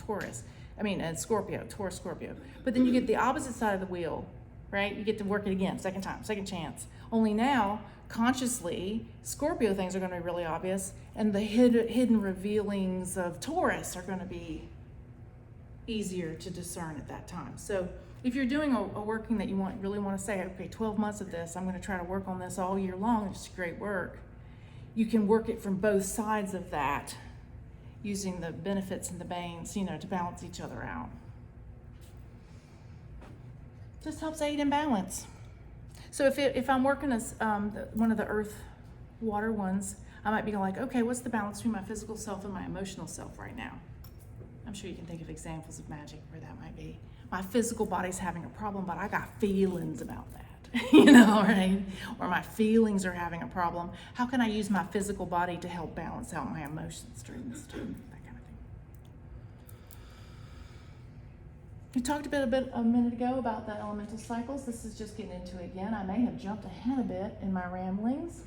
Scorpio, Taurus, Scorpio. But then you get the opposite side of the wheel, right? You get to work it again, second time, second chance. Only now, consciously, Scorpio things are going to be really obvious, and the hidden revealings of Taurus are going to be easier to discern at that time. So if you're doing a working that you really want to say, okay, 12 months of this, I'm going to try to work on this all year long, it's great work. You can work it from both sides of that using the benefits and the banes, you know, to balance each other out. Just helps aid in balance. So if I'm working as one of the earth water ones, I might be like, okay, what's the balance between my physical self and my emotional self right now? I'm sure you can think of examples of magic where that might be. My physical body's having a problem, but I got feelings about that, you know, right? Or my feelings are having a problem. How can I use my physical body to help balance out my emotions during this time? That kind of thing. We talked a minute ago about the elemental cycles. This is just getting into it again. I may have jumped ahead a bit in my ramblings.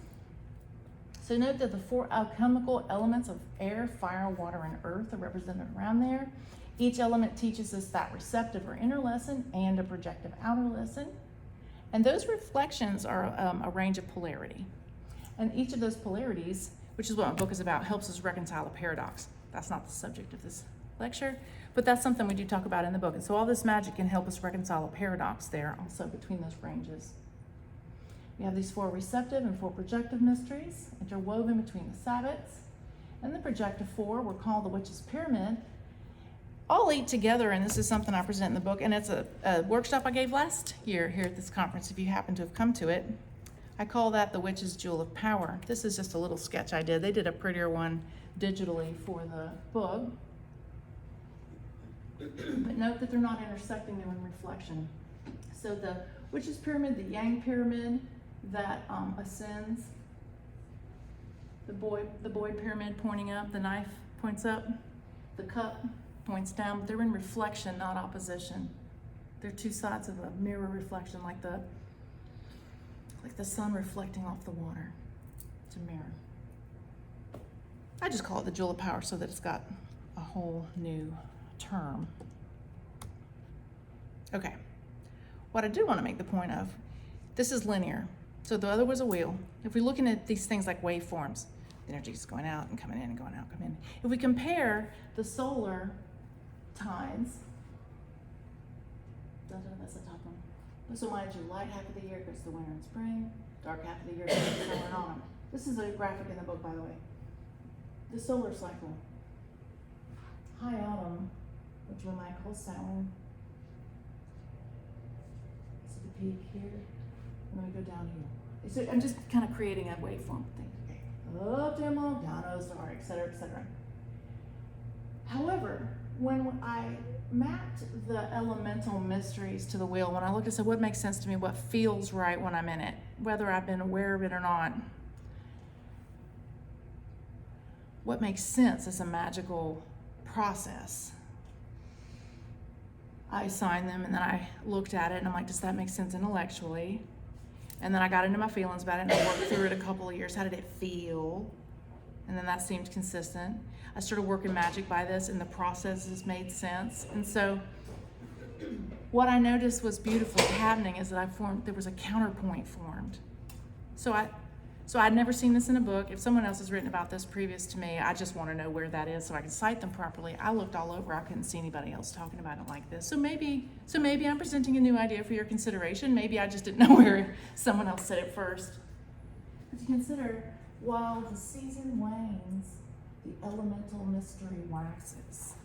So note that the 4 alchemical elements of air, fire, water, and earth are represented around there. Each element teaches us that receptive or inner lesson and a projective outer lesson. And those reflections are a range of polarity. And each of those polarities, which is what my book is about, helps us reconcile a paradox. That's not the subject of this lecture, but that's something we do talk about in the book. And so all this magic can help us reconcile a paradox there also between those ranges. We have these 4 receptive and 4 projective mysteries interwoven between the Sabbats. And the projective 4 were called the Witch's Pyramid. All 8 together, and this is something I present in the book, and it's a workshop I gave last year here at this conference, if you happen to have come to it. I call that the Witch's Jewel of Power. This is just a little sketch I did. They did a prettier one digitally for the book. But note that they're not intersecting, they're in reflection. So the Witch's Pyramid, the Yang Pyramid that ascends, the boy pyramid pointing up, the knife points up, the cup points down, but they're in reflection, not opposition. They're 2 sides of a mirror reflection, like the sun reflecting off the water. It's a mirror. I just call it the Jewel of Power so that it's got a whole new term. Okay, what I do want to make the point of, this is linear. So the other was a wheel. If we're looking at these things like waveforms, the energy is going out and coming in and going out, coming in. If we compare the solar tides, that's the top one. So mind you, light half of the year goes to winter and spring, dark half of the year goes to summer and autumn. This is a graphic in the book, by the way. The solar cycle. High autumn, which we might call Samhain. This is the peak here, and then we go down here. So I'm just kind of creating a waveform thing. Up, down, down, star, etc., etc. However, when I mapped the elemental mysteries to the wheel, when I looked and said, what makes sense to me, what feels right when I'm in it, whether I've been aware of it or not, what makes sense as a magical process, I assigned them, and then I looked at it and I'm like, does that make sense intellectually? And then I got into my feelings about it and I worked through it a couple of years. How did it feel? And then that seemed consistent. I started working magic by this and the processes made sense. And so what I noticed was beautifully happening is that there was a counterpoint formed. So I'd never seen this in a book. If someone else has written about this previous to me, I just want to know where that is so I can cite them properly. I looked all over. I couldn't see anybody else talking about it like this. So maybe I'm presenting a new idea for your consideration. Maybe I just didn't know where someone else said it first. But to consider, while the season wanes, the elemental mystery waxes.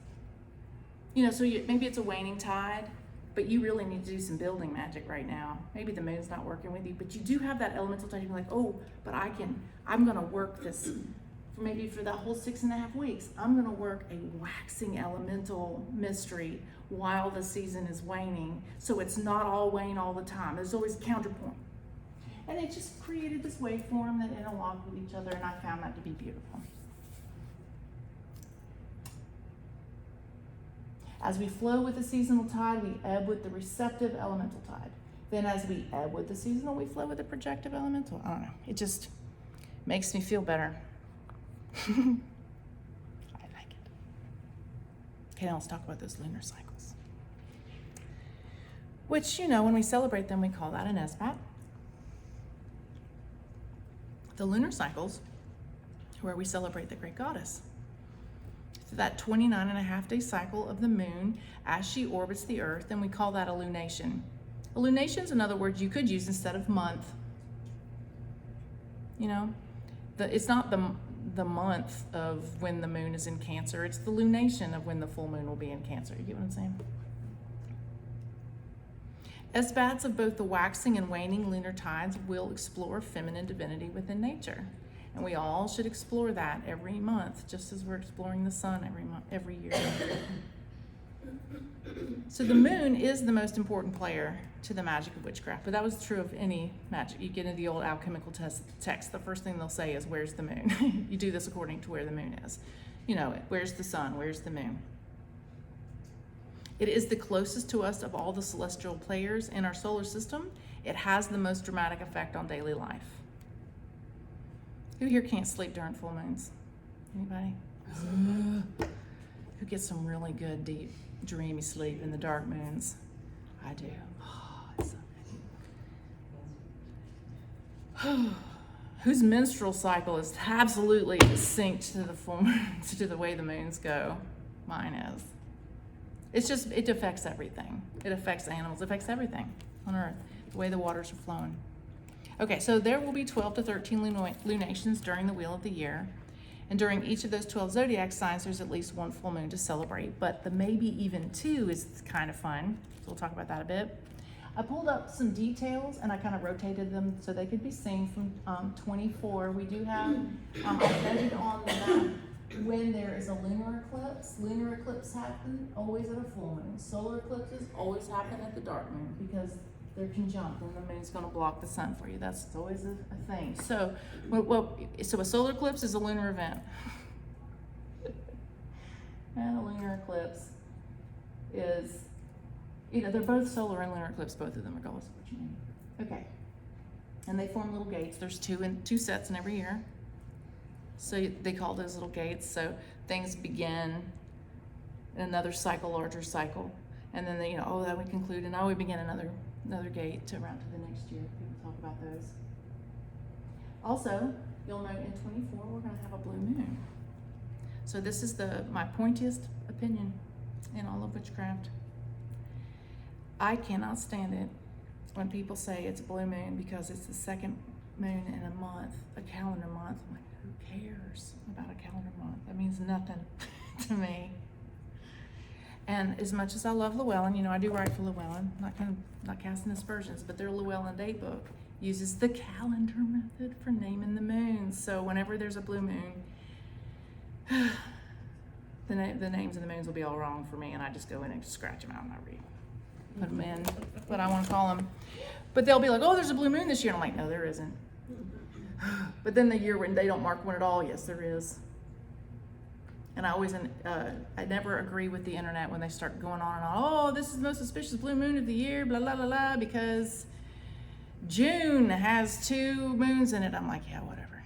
You know, so maybe it's a waning tide, but you really need to do some building magic right now. Maybe the moon's not working with you, but you do have that elemental tide. You're like, oh, but I'm gonna work this, maybe for that whole 6.5 weeks, I'm gonna work a waxing elemental mystery while the season is waning, so it's not all wane all the time. There's always a counterpoint. And it just created this waveform that interlocked with each other, and I found that to be beautiful. As we flow with the seasonal tide, we ebb with the receptive elemental tide. Then as we ebb with the seasonal, we flow with the projective elemental. I don't know. It just makes me feel better. I like it. Okay, now let's talk about those lunar cycles. Which, you know, when we celebrate them, we call that an SPAT. The lunar cycles, where we celebrate the great goddess. That 29.5-day cycle of the moon as she orbits the earth, and we call that a lunation. A lunation is another word you could use instead of month. You know, it's not the month of when the moon is in Cancer. It's the lunation of when the full moon will be in Cancer. You get what I'm saying? Esbats of both the waxing and waning lunar tides will explore feminine divinity within nature. And we all should explore that every month, just as we're exploring the sun every year. So the moon is the most important player to the magic of witchcraft, but that was true of any magic. You get into the old alchemical text, the first thing they'll say is, where's the moon? You do this according to where the moon is. You know, where's the sun? Where's the moon? It is the closest to us of all the celestial players in our solar system. It has the most dramatic effect on daily life. Who here can't sleep during full moons? Anybody? Who gets some really good, deep, dreamy sleep in the dark moons? I do. Oh, it's so good. Whose menstrual cycle is absolutely synced to the full moon, to the way the moons go? Mine is. It's just, it affects everything. It affects animals, it affects everything on Earth, the way the waters are flowing. Okay, so there will be 12 to 13 lunations during the wheel of the year. And during each of those 12 zodiac signs, there's at least one full moon to celebrate. But the maybe even two is kind of fun. So we'll talk about that a bit. I pulled up some details and I kind of rotated them so they could be seen from 24. We do have, I noted on the map when there is a lunar eclipse. Lunar eclipses happen always at a full moon. Solar eclipses always happen at the dark moon because they're conjunct and the moon's going to block the sun for you. That's always a thing. So, so a solar eclipse is a lunar event. And a lunar eclipse is, you know, they're both solar and lunar eclipse, both of them, regardless of what you mean. Okay. And they form little gates. There's two sets in every year. So they call those little gates. So things begin in another cycle, larger cycle. And then they, you know, oh, that we conclude, and now we begin another gate to around to the next year. People talk about those. Also, you'll note in 24 we're going to have a blue moon. So this is my pointiest opinion in all of witchcraft. I cannot stand it when people say it's a blue moon because it's the second moon in a month, a calendar month. I'm like, who cares about a calendar month? That means nothing to me. And as much as I love Llewellyn, you know, I do write for Llewellyn, not casting aspersions, but their Llewellyn date book uses the calendar method for naming the moons. So whenever there's a blue moon, the names of the moons will be all wrong for me, and I just go in and scratch them out and I put them in what I want to call them. But they'll be like, oh, there's a blue moon this year. And I'm like, no, there isn't. But then the year when they don't mark one at all, yes, there is. And I never agree with the internet when they start going on and on, oh, this is the most auspicious blue moon of the year, blah, blah, blah, blah, because June has 2 moons in it. I'm like, yeah, whatever.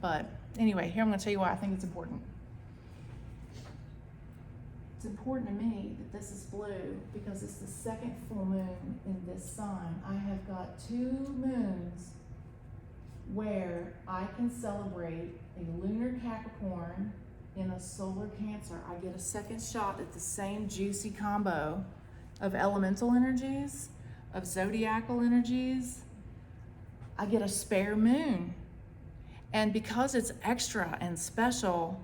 But anyway, here I'm going to tell you why I think it's important. It's important to me that this is blue because it's the second full moon in this sign. I have got 2 moons where I can celebrate a lunar Capricorn in a solar Cancer. I get a second shot at the same juicy combo of elemental energies, of zodiacal energies. I get a spare moon. And because it's extra and special,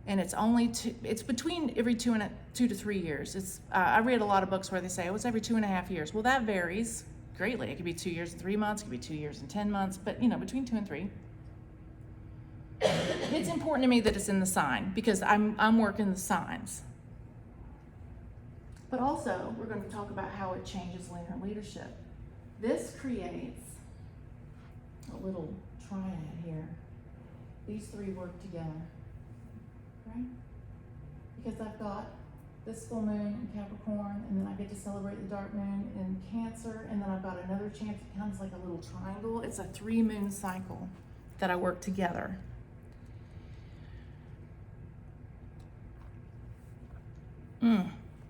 and it's only it's between every 2 to 3 years. I read a lot of books where they say, oh, it's every 2.5 years. Well, that varies greatly. It could be 2 years and 3 months, it could be 2 years and 10 months, but you know, between 2 and 3. It's important to me that it's in the sign because I'm working the signs. But also, we're going to talk about how it changes lunar leadership. This creates a little triad here. These 3 work together, right? Because I've got this full moon in Capricorn, and then I get to celebrate the dark moon in Cancer, and then I've got another chance. It becomes like a little triangle. It's a 3 moon cycle that I work together.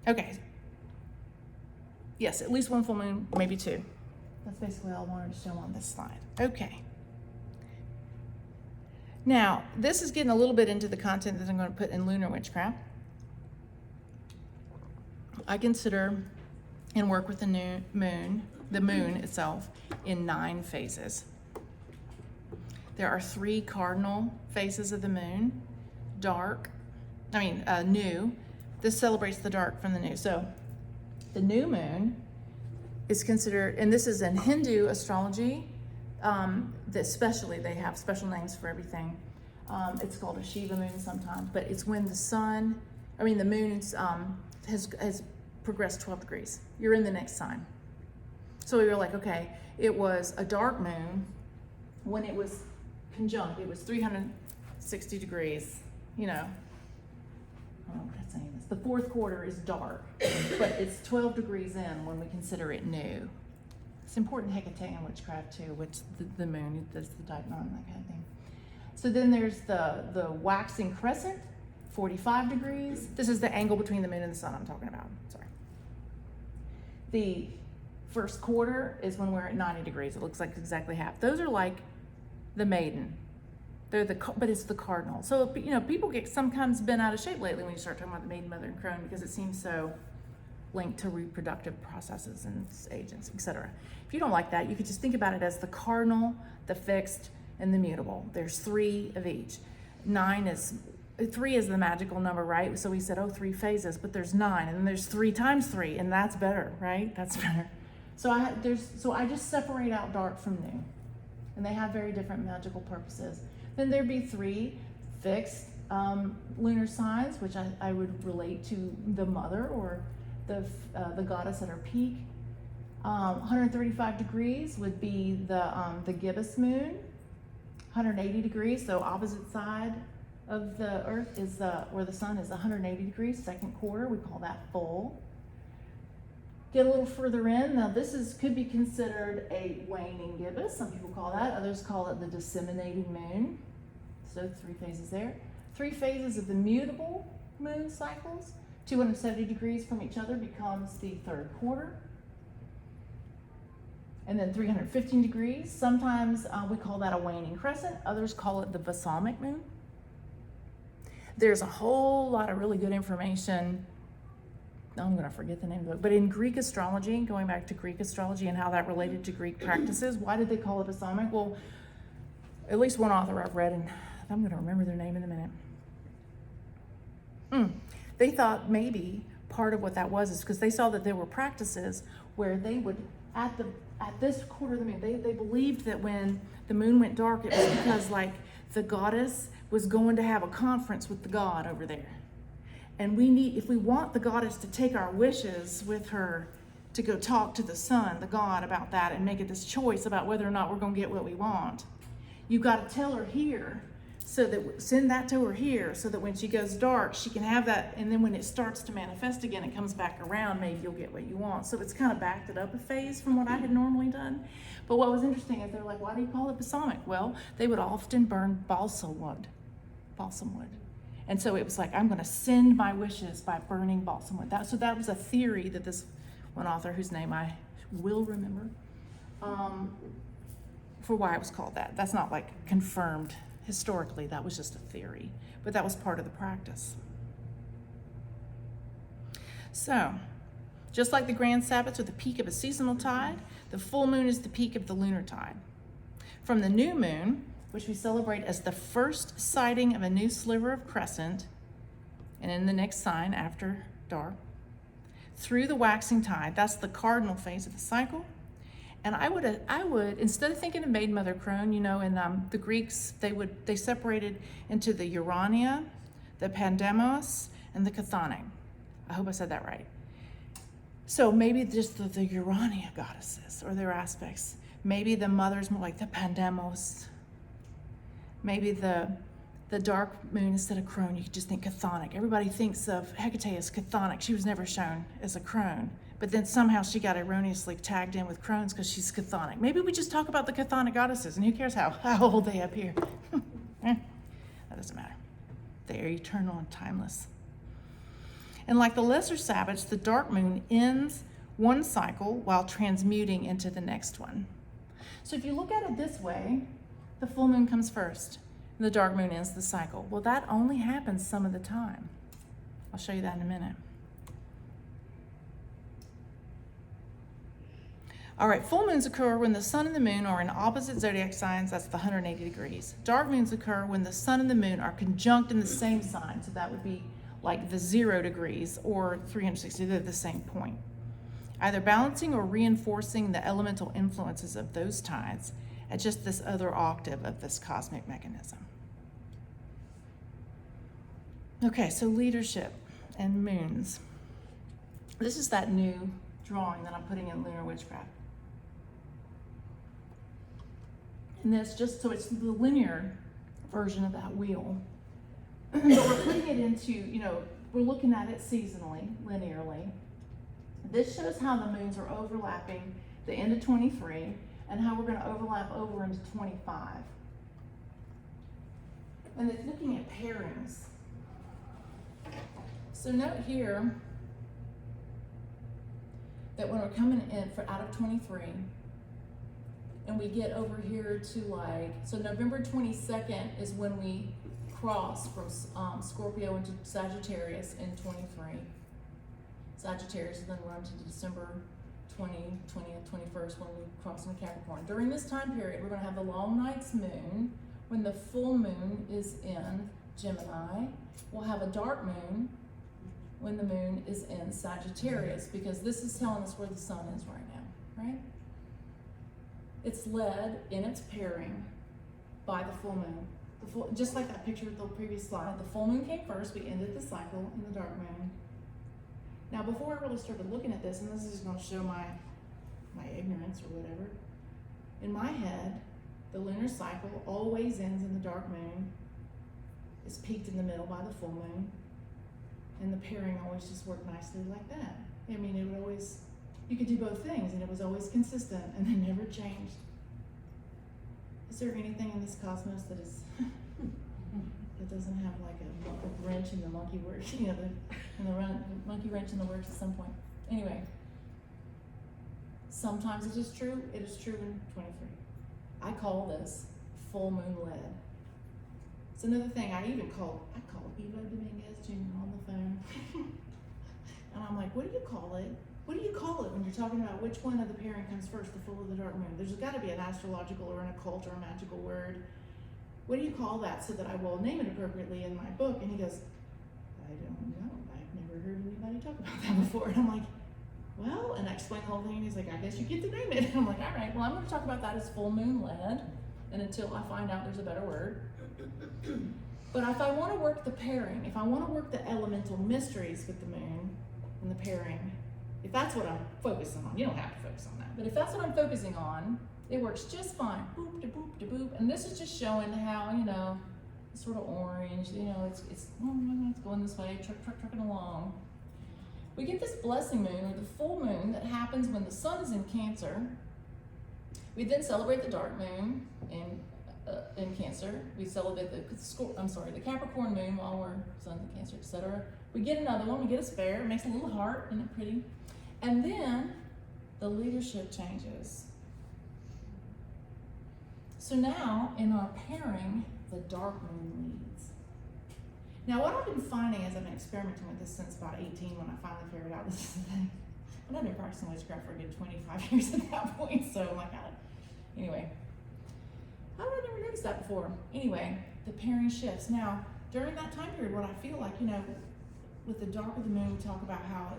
Okay. Yes, at least 1 full moon, maybe 2. That's basically all I wanted to show on this slide. Okay. Now, this is getting a little bit into the content that I'm going to put in Lunar Witchcraft. I consider and work with the moon itself, in 9 phases. There are 3 cardinal phases of the moon. New. This celebrates the dark from the new. So the new moon is considered, and this is in Hindu astrology, especially they have special names for everything. It's called a Shiva moon sometimes, but it's when the moon has progressed 12 degrees. You're in the next sign. So we were like, okay, it was a dark moon when it was conjunct. It was 360 degrees, I don't know what I'm saying this. The 4th quarter is dark, but it's 12 degrees in when we consider it new. It's important Hecatean witchcraft too, which the moon does the diagonal, that kind of thing. So then there's the waxing crescent, 45 degrees. This is the angle between the moon and the sun I'm talking about, sorry. The 1st quarter is when we're at 90 degrees. It looks like exactly half. Those are like the maiden. But it's the cardinal. So, people get sometimes bent out of shape lately when you start talking about the maiden, mother, and crone, because it seems so linked to reproductive processes and agents, etc. If you don't like that, you could just think about it as the cardinal, the fixed, and the mutable. There's 3 of each. 3 is the magical number, right? So we said, 3 phases, but there's 9, and then there's 3 times 3, and that's better, right? That's better. So I just separate out dark from new, and they have very different magical purposes. Then there'd be 3 fixed lunar signs, which I would relate to the mother or the goddess at her peak. 135 degrees would be the gibbous moon. 180 degrees, so opposite side of the earth is where the sun is 180 degrees, 2nd quarter, we call that full. Get a little further in, now this could be considered a waning gibbous, some people call that, others call it the disseminating moon. So 3 phases there. 3 phases of the mutable moon cycles, 270 degrees from each other becomes the 3rd quarter. And then 315 degrees, sometimes we call that a waning crescent, others call it the balsamic moon. There's a whole lot of really good information. I'm going to forget the name of it, but in Greek astrology, going back to Greek astrology and how that related to Greek practices, why did they call it balsamic? Well, at least one author I've read, and I'm going to remember their name in a minute. They thought maybe part of what that was is because they saw that there were practices where they would, at this quarter of the moon, they believed that when the moon went dark, it was because like the goddess was going to have a conference with the god over there. And if we want the goddess to take our wishes with her to go talk to the sun, the god, about that and make it this choice about whether or not we're going to get what we want, you've got to tell her here, so that send that to her here, so that when she goes dark, she can have that, and then when it starts to manifest again, it comes back around, maybe you'll get what you want. So it's kind of backed it up a phase from what I had normally done. But what was interesting is they're like, why do you call it balsamic? Well, they would often burn balsam wood. And so it was like, I'm going to send my wishes by burning balsam wood. So that was a theory that this one author, whose name I will remember, for why it was called that. That's not like confirmed historically, that was just a theory, but that was part of the practice. So, just like the grand Sabbats are the peak of a seasonal tide, the full moon is the peak of the lunar tide. From the new moon, which we celebrate as the first sighting of a new sliver of crescent, and in the next sign after dark, through the waxing tide, that's the cardinal phase of the cycle. And I would instead of thinking of maiden, mother, crone, in the Greeks, they separated into the Urania, the Pandemos, and the Chthonic. I hope I said that right. So maybe just the Urania goddesses or their aspects. Maybe the mother's more like the Pandemos. Maybe the dark moon instead of crone, you could just think chthonic. Everybody thinks of Hecate as chthonic. She was never shown as a crone. But then somehow she got erroneously tagged in with crones because she's chthonic. Maybe we just talk about the chthonic goddesses, and who cares how old they appear. That doesn't matter. They are eternal and timeless. And like the lesser Sabbats, the dark moon ends one cycle while transmuting into the next one. So if you look at it this way, the full moon comes first, and the dark moon ends the cycle. Well, that only happens some of the time. I'll show you that in a minute. All right, full moons occur when the sun and the moon are in opposite zodiac signs. That's the 180 degrees. Dark moons occur when the sun and the moon are conjunct in the same sign. So that would be like the 0 degrees or 360, they're the same point. Either balancing or reinforcing the elemental influences of those tides at just this other octave of this cosmic mechanism. Okay, so leadership and moons. This is that new drawing that I'm putting in Lunar Witchcraft. And that's just, so it's the linear version of that wheel. But we're putting it into, we're looking at it seasonally, linearly. This shows how the moons are overlapping the end of 23 and how we're going to overlap over into 25. And it's looking at pairings. So note here that when we're coming in out of 23, and we get over here to so November 22nd is when we cross from Scorpio into Sagittarius in 23. Sagittarius, and then run to December 20th, 21st when we cross into Capricorn. During this time period, we're going to have the long night's moon when the full moon is in Gemini. We'll have a dark moon when the moon is in Sagittarius, because this is telling us where the sun is right now, right? It's led in its pairing by the full moon. Just like that picture of the previous slide, the full moon came first, we ended the cycle in the dark moon. Now, before I really started looking at this, and this is going to show my ignorance or whatever, in my head, the lunar cycle always ends in the dark moon, is peaked in the middle by the full moon, and the pairing always just worked nicely like that. I mean, it would always, you could do both things, and it was always consistent, and it never changed. Is there anything in this cosmos that is that doesn't have like a wrench in the monkey works, the monkey wrench in the works at some point? Anyway, sometimes it is true. It is true in 23. I call this full moon led. It's another thing I call Evo Dominguez Jr. on the phone. And I'm like, what do you call it? What do you call it when you're talking about which one of the pairing comes first, the full or the dark moon? There's got to be an astrological or an occult or a magical word. What do you call that so that I will name it appropriately in my book? And he goes, I don't know. I've never heard anybody talk about that before. And I'm like, well, and I explain the whole thing. And he's like, I guess you get to name it. And I'm like, all right, well, I'm going to talk about that as full moon led. And until I find out there's a better word. But if I want to work the pairing, if I want to work the elemental mysteries with the moon and the pairing, if that's what I'm focusing on, you don't have to focus on that, but if that's what I'm focusing on, it works just fine. Boop, da boop, da boop. And this is just showing how, it's sort of orange, it's going this way, trucking along. We get this blessing moon, or the full moon, that happens when the sun is in Cancer. We then celebrate the dark moon in Cancer. We celebrate the Capricorn moon while we're sun's in Cancer, etc. We get another one, we get a spare, it makes a little heart, isn't it pretty? And then the leadership changes. So now in our pairing, the dark moon leads. Now what I've been finding as I've been experimenting with this since about 18 when I finally figured out this is the thing. And I've been practicing witchcraft for a good 25 years at that point, so my God. Anyway, how did I never notice that before? Anyway, the pairing shifts. Now, during that time period, what I feel like, with the dark of the moon, we talk about how,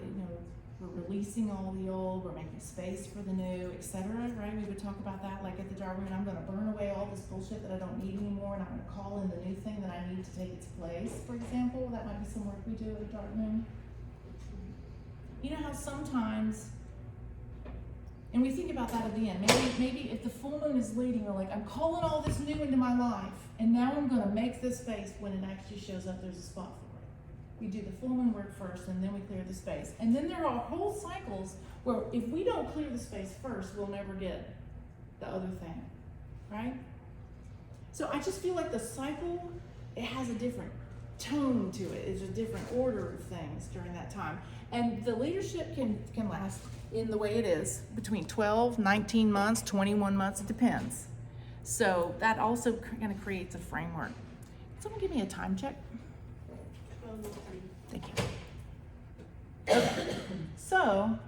we're releasing all the old, we're making space for the new, etc., right? We would talk about that, like at the dark moon, I'm going to burn away all this bullshit that I don't need anymore, and I'm going to call in the new thing that I need to take its place, for example. That might be some work we do at the dark moon. You know how sometimes, and we think about that at the end, maybe if the full moon is leading, we're like, I'm calling all this new into my life, and now I'm going to make this space. When it actually shows up, there's a spot for it. We do the full moon work first, and then we clear the space. And then there are whole cycles where if we don't clear the space first, we'll never get the other thing, right? So I just feel like the cycle, it has a different tone to it. It's a different order of things during that time. And the leadership can last in the way it is between 12, 19 months, 21 months, it depends. So that also kind of creates a framework. Someone give me a time check? Thank you. Okay. So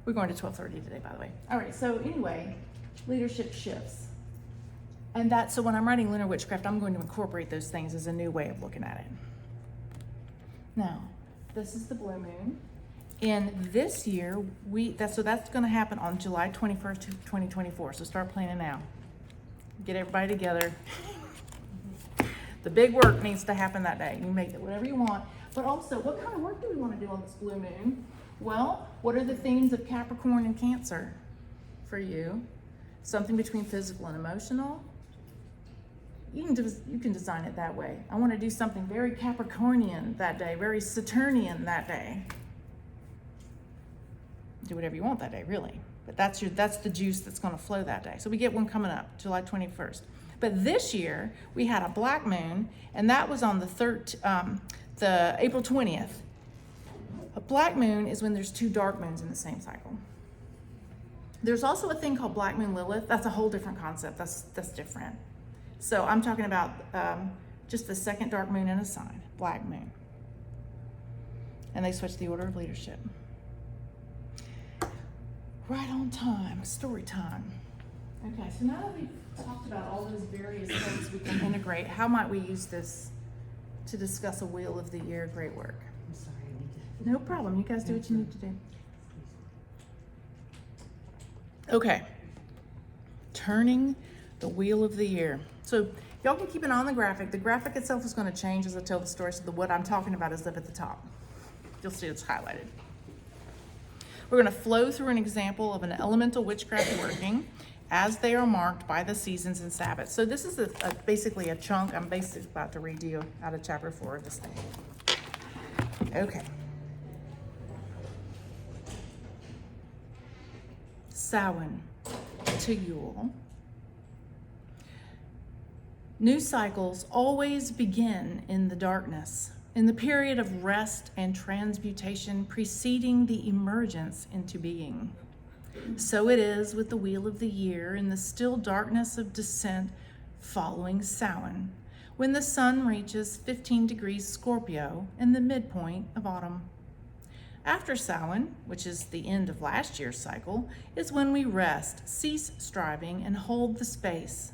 We're going to 12:30 today, by the way. All right, so anyway, leadership shifts. And so when I'm writing Lunar Witchcraft, I'm going to incorporate those things as a new way of looking at it. Now, this is the blue moon. In this year, that's going to happen on July 21st, 2024. So start planning now. Get everybody together. The big work needs to happen that day. You can make it whatever you want. But also, what kind of work do we want to do on this blue moon? Well, what are the themes of Capricorn and Cancer for you? Something between physical and emotional. You can design it that way. I want to do something very Capricornian that day, very Saturnian that day. Do whatever you want that day, really. But that's the juice that's going to flow that day. So we get one coming up, July 21st. But this year we had a black moon, and that was on the April 20th. A black moon is when there's two dark moons in the same cycle. There's also a thing called Black Moon Lilith. That's a whole different concept. That's different. So I'm talking about just the second dark moon in a sign, black moon. And they switch the order of leadership. Right on time, story time. Okay, so now that we've talked about all those various things we can integrate, how might we use this to discuss a Wheel of the Year? Great work. I'm sorry, I need to. No problem, you guys do what you need to do. Okay, turning the Wheel of the Year. So y'all can keep it on the graphic. The graphic itself is going to change as I tell the story, so what I'm talking about is up at the top. You'll see it's highlighted. We're going to flow through an example of an elemental witchcraft working as they are marked by the seasons and Sabbaths. So this is basically a chunk. I'm basically about to read you out of chapter 4 of this thing. Okay. Samhain to Yule. New cycles always begin in the darkness, in the period of rest and transmutation preceding the emergence into being. So it is with the Wheel of the Year in the still darkness of descent following Samhain, when the sun reaches 15 degrees Scorpio in the midpoint of autumn. After Samhain, which is the end of last year's cycle, is when we rest, cease striving, and hold the space.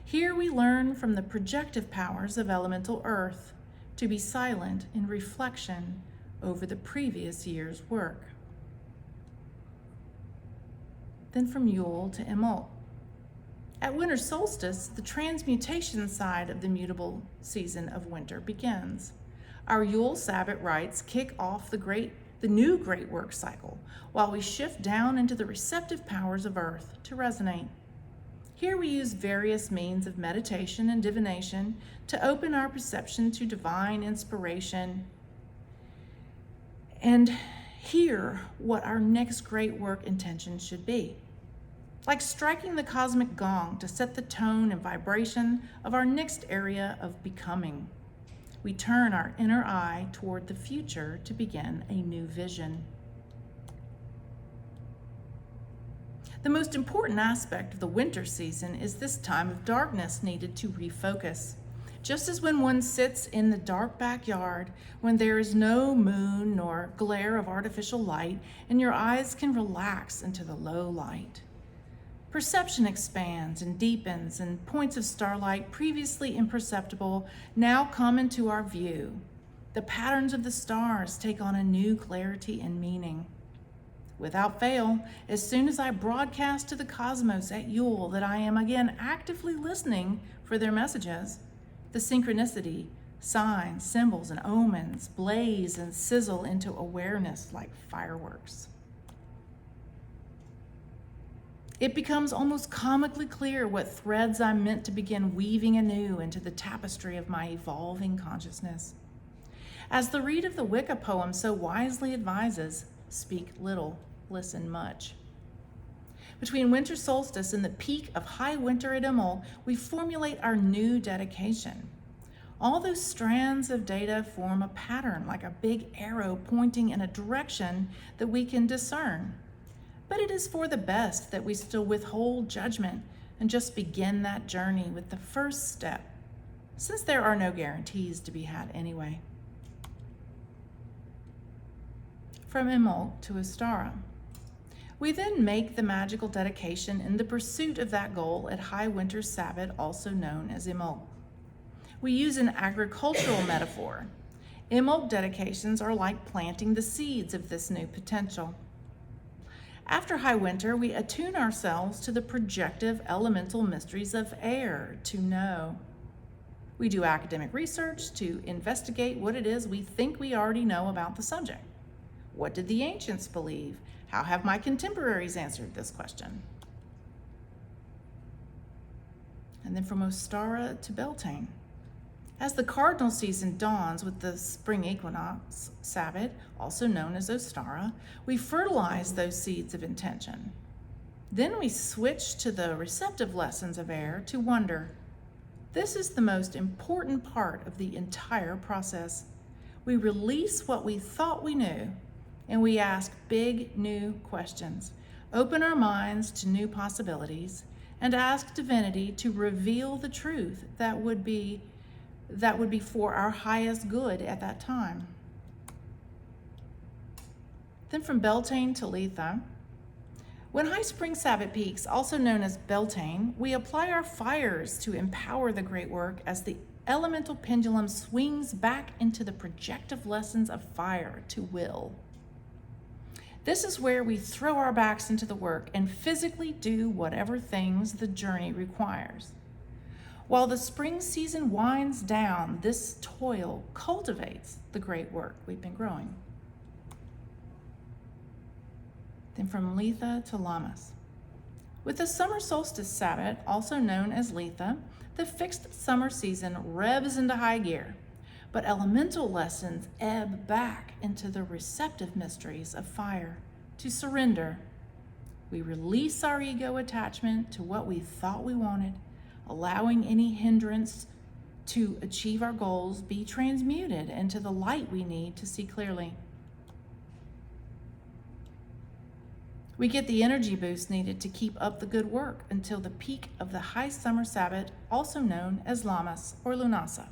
Here we learn from the projective powers of elemental earth to be silent in reflection over the previous year's work. Then from Yule to Imbolc. At winter solstice, the transmutation side of the mutable season of winter begins. Our Yule Sabbath rites kick off the new great work cycle, while we shift down into the receptive powers of earth to resonate. Here we use various means of meditation and divination to open our perception to divine inspiration and hear what our next great work intention should be. Like striking the cosmic gong to set the tone and vibration of our next area of becoming. We turn our inner eye toward the future to begin a new vision. The most important aspect of the winter season is this time of darkness needed to refocus. Just as when one sits in the dark backyard, when there is no moon nor glare of artificial light, and your eyes can relax into the low light. Perception expands and deepens, and points of starlight previously imperceptible now come into our view. The patterns of the stars take on a new clarity and meaning. Without fail, as soon as I broadcast to the cosmos at Yule that I am again actively listening for their messages, the synchronicity, signs, symbols, and omens blaze and sizzle into awareness like fireworks. It becomes almost comically clear what threads I'm meant to begin weaving anew into the tapestry of my evolving consciousness. As the read of the Wicca poem so wisely advises, speak little, listen much. Between winter solstice and the peak of high winter at Imbolc, we formulate our new dedication. All those strands of data form a pattern, like a big arrow pointing in a direction that we can discern. But it is for the best that we still withhold judgment and just begin that journey with the first step, since there are no guarantees to be had anyway. From Imbolc to Ostara. We then make the magical dedication in the pursuit of that goal at High Winter Sabbath, also known as Imbolc. We use an agricultural metaphor. Imbolc dedications are like planting the seeds of this new potential. After High Winter, we attune ourselves to the projective elemental mysteries of air to know. We do academic research to investigate what it is we think we already know about the subject. What did the ancients believe? How have my contemporaries answered this question? And then from Ostara to Beltane. As the cardinal season dawns with the spring equinox Sabbath, also known as Ostara, we fertilize those seeds of intention. Then we switch to the receptive lessons of air to wonder. This is the most important part of the entire process. We release what we thought we knew, and we ask big new questions, open our minds to new possibilities, and ask divinity to reveal the truth that would be for our highest good at that time. Then from Beltane to Letha. When High Spring Sabbath peaks, also known as Beltane, we apply our fires to empower the great work as the elemental pendulum swings back into the projective lessons of fire to will. This is where we throw our backs into the work and physically do whatever things the journey requires. While the spring season winds down, this toil cultivates the great work we've been growing. Then from Letha to Lammas. With the summer solstice Sabbath, also known as Letha, the fixed summer season revs into high gear, but elemental lessons ebb back into the receptive mysteries of fire to surrender. We release our ego attachment to what we thought we wanted, allowing any hindrance to achieve our goals be transmuted into the light we need to see clearly. We get the energy boost needed to keep up the good work until the peak of the high summer Sabbath, also known as Lammas or Lunasa.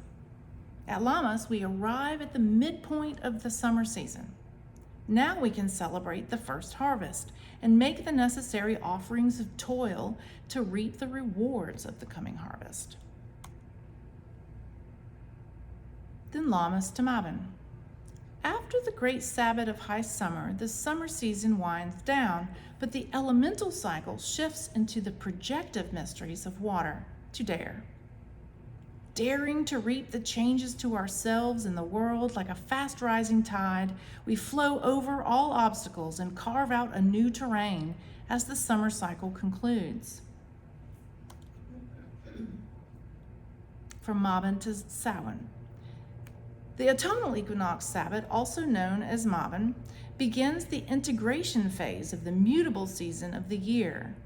At Lammas, we arrive at the midpoint of the summer season. Now we can celebrate the first harvest and make the necessary offerings of toil to reap the rewards of the coming harvest. Then Lammas to Mabon. After the great Sabbath of high summer, the summer season winds down, but the elemental cycle shifts into the projective mysteries of water to dare. Daring to reap the changes to ourselves and the world like a fast rising tide, we flow over all obstacles and carve out a new terrain as the summer cycle concludes. From Mabon to Samhain. The autumnal equinox Sabbath, also known as Mabon, begins the integration phase of the mutable season of the year.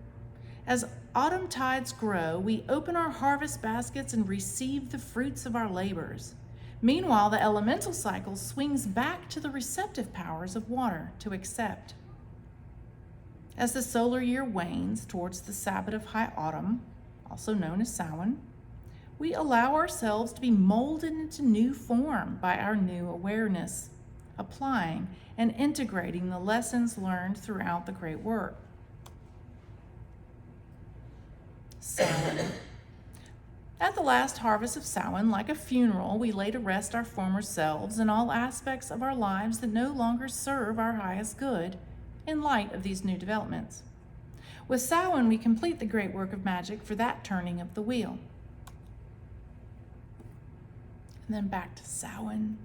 As autumn tides grow, we open our harvest baskets and receive the fruits of our labors. Meanwhile, the elemental cycle swings back to the receptive powers of water to accept. As the solar year wanes towards the Sabbath of high autumn, also known as Samhain, we allow ourselves to be molded into new form by our new awareness, applying and integrating the lessons learned throughout the great work. Samhain. At the last harvest of Samhain, like a funeral, we lay to rest our former selves and all aspects of our lives that no longer serve our highest good in light of these new developments. With Samhain, we complete the great work of magic for that turning of the wheel. And then back to Samhain,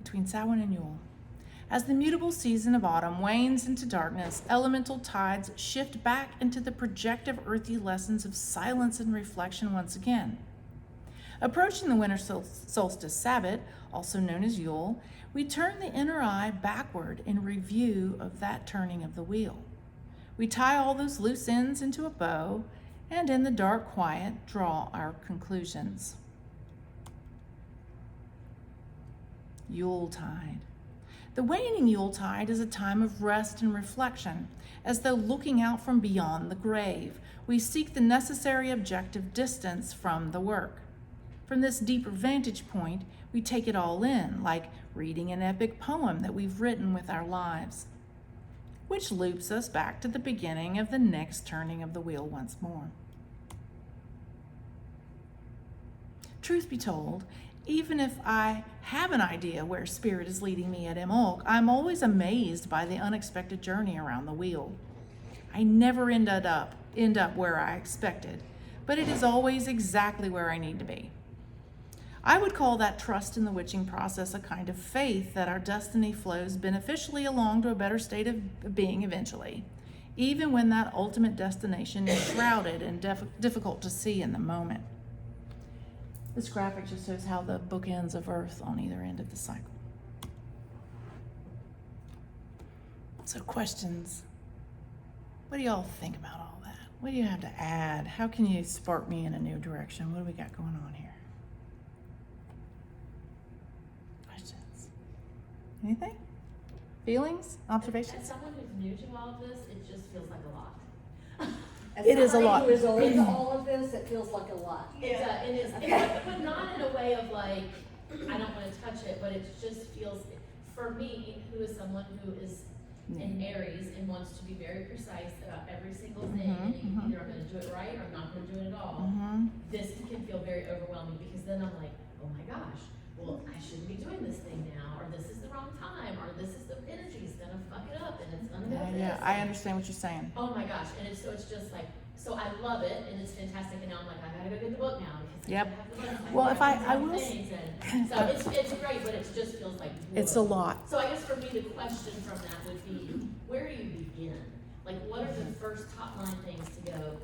between Samhain and Yule. As the mutable season of autumn wanes into darkness, elemental tides shift back into the projective earthy lessons of silence and reflection once again. Approaching the winter solstice Sabbath, also known as Yule, we turn the inner eye backward in review of that turning of the wheel. We tie all those loose ends into a bow, and in the dark quiet, draw our conclusions. Yuletide. The waning Yuletide is a time of rest and reflection, as though looking out from beyond the grave, we seek the necessary objective distance from the work. From this deeper vantage point, we take it all in, like reading an epic poem that we've written with our lives. which loops us back to the beginning of the next turning of the wheel once more. Truth be told, even if I have an idea where Spirit is leading me at Imbolc, I'm always amazed by the unexpected journey around the wheel. I never end up where I expected, but it is always exactly where I need to be. I would call that trust in the witching process a kind of faith that our destiny flows beneficially along to a better state of being eventually, even when that ultimate destination is shrouded and difficult to see in the moment. This graphic just shows how the bookends of Earth on either end of the cycle. So questions. What do y'all think about all that? What do you have to add? How can you spark me in a new direction? What do we got going on here? Questions? Anything? Feelings? Observations? As someone who's new to all of this, it just feels like a lot. As It is a somebody lot. who is old to all of this, it feels like a lot. It is, but not in a way of like, I don't want to touch it, but it just feels, for me, who is someone who is in Aries and wants to be very precise about every single thing, and either I'm going to do it right or I'm not going to do it at all. This can feel very overwhelming because then I'm like, oh my gosh, well, I shouldn't be doing this thing now, or this is the wrong time, or this is the energy's going to fuck it up, and it's going to go this. Yeah, I understand what you're saying. Oh my gosh, and it's just like, so I love it, and it's fantastic, and now I'm like, I gotta go get the book now, because Yep. I have the book. Well, if I will things, and so it's great, but it just feels like, It's whoa. a lot. So I guess for me, the question from that would be, where do you begin? Like, what are the first top line things to go,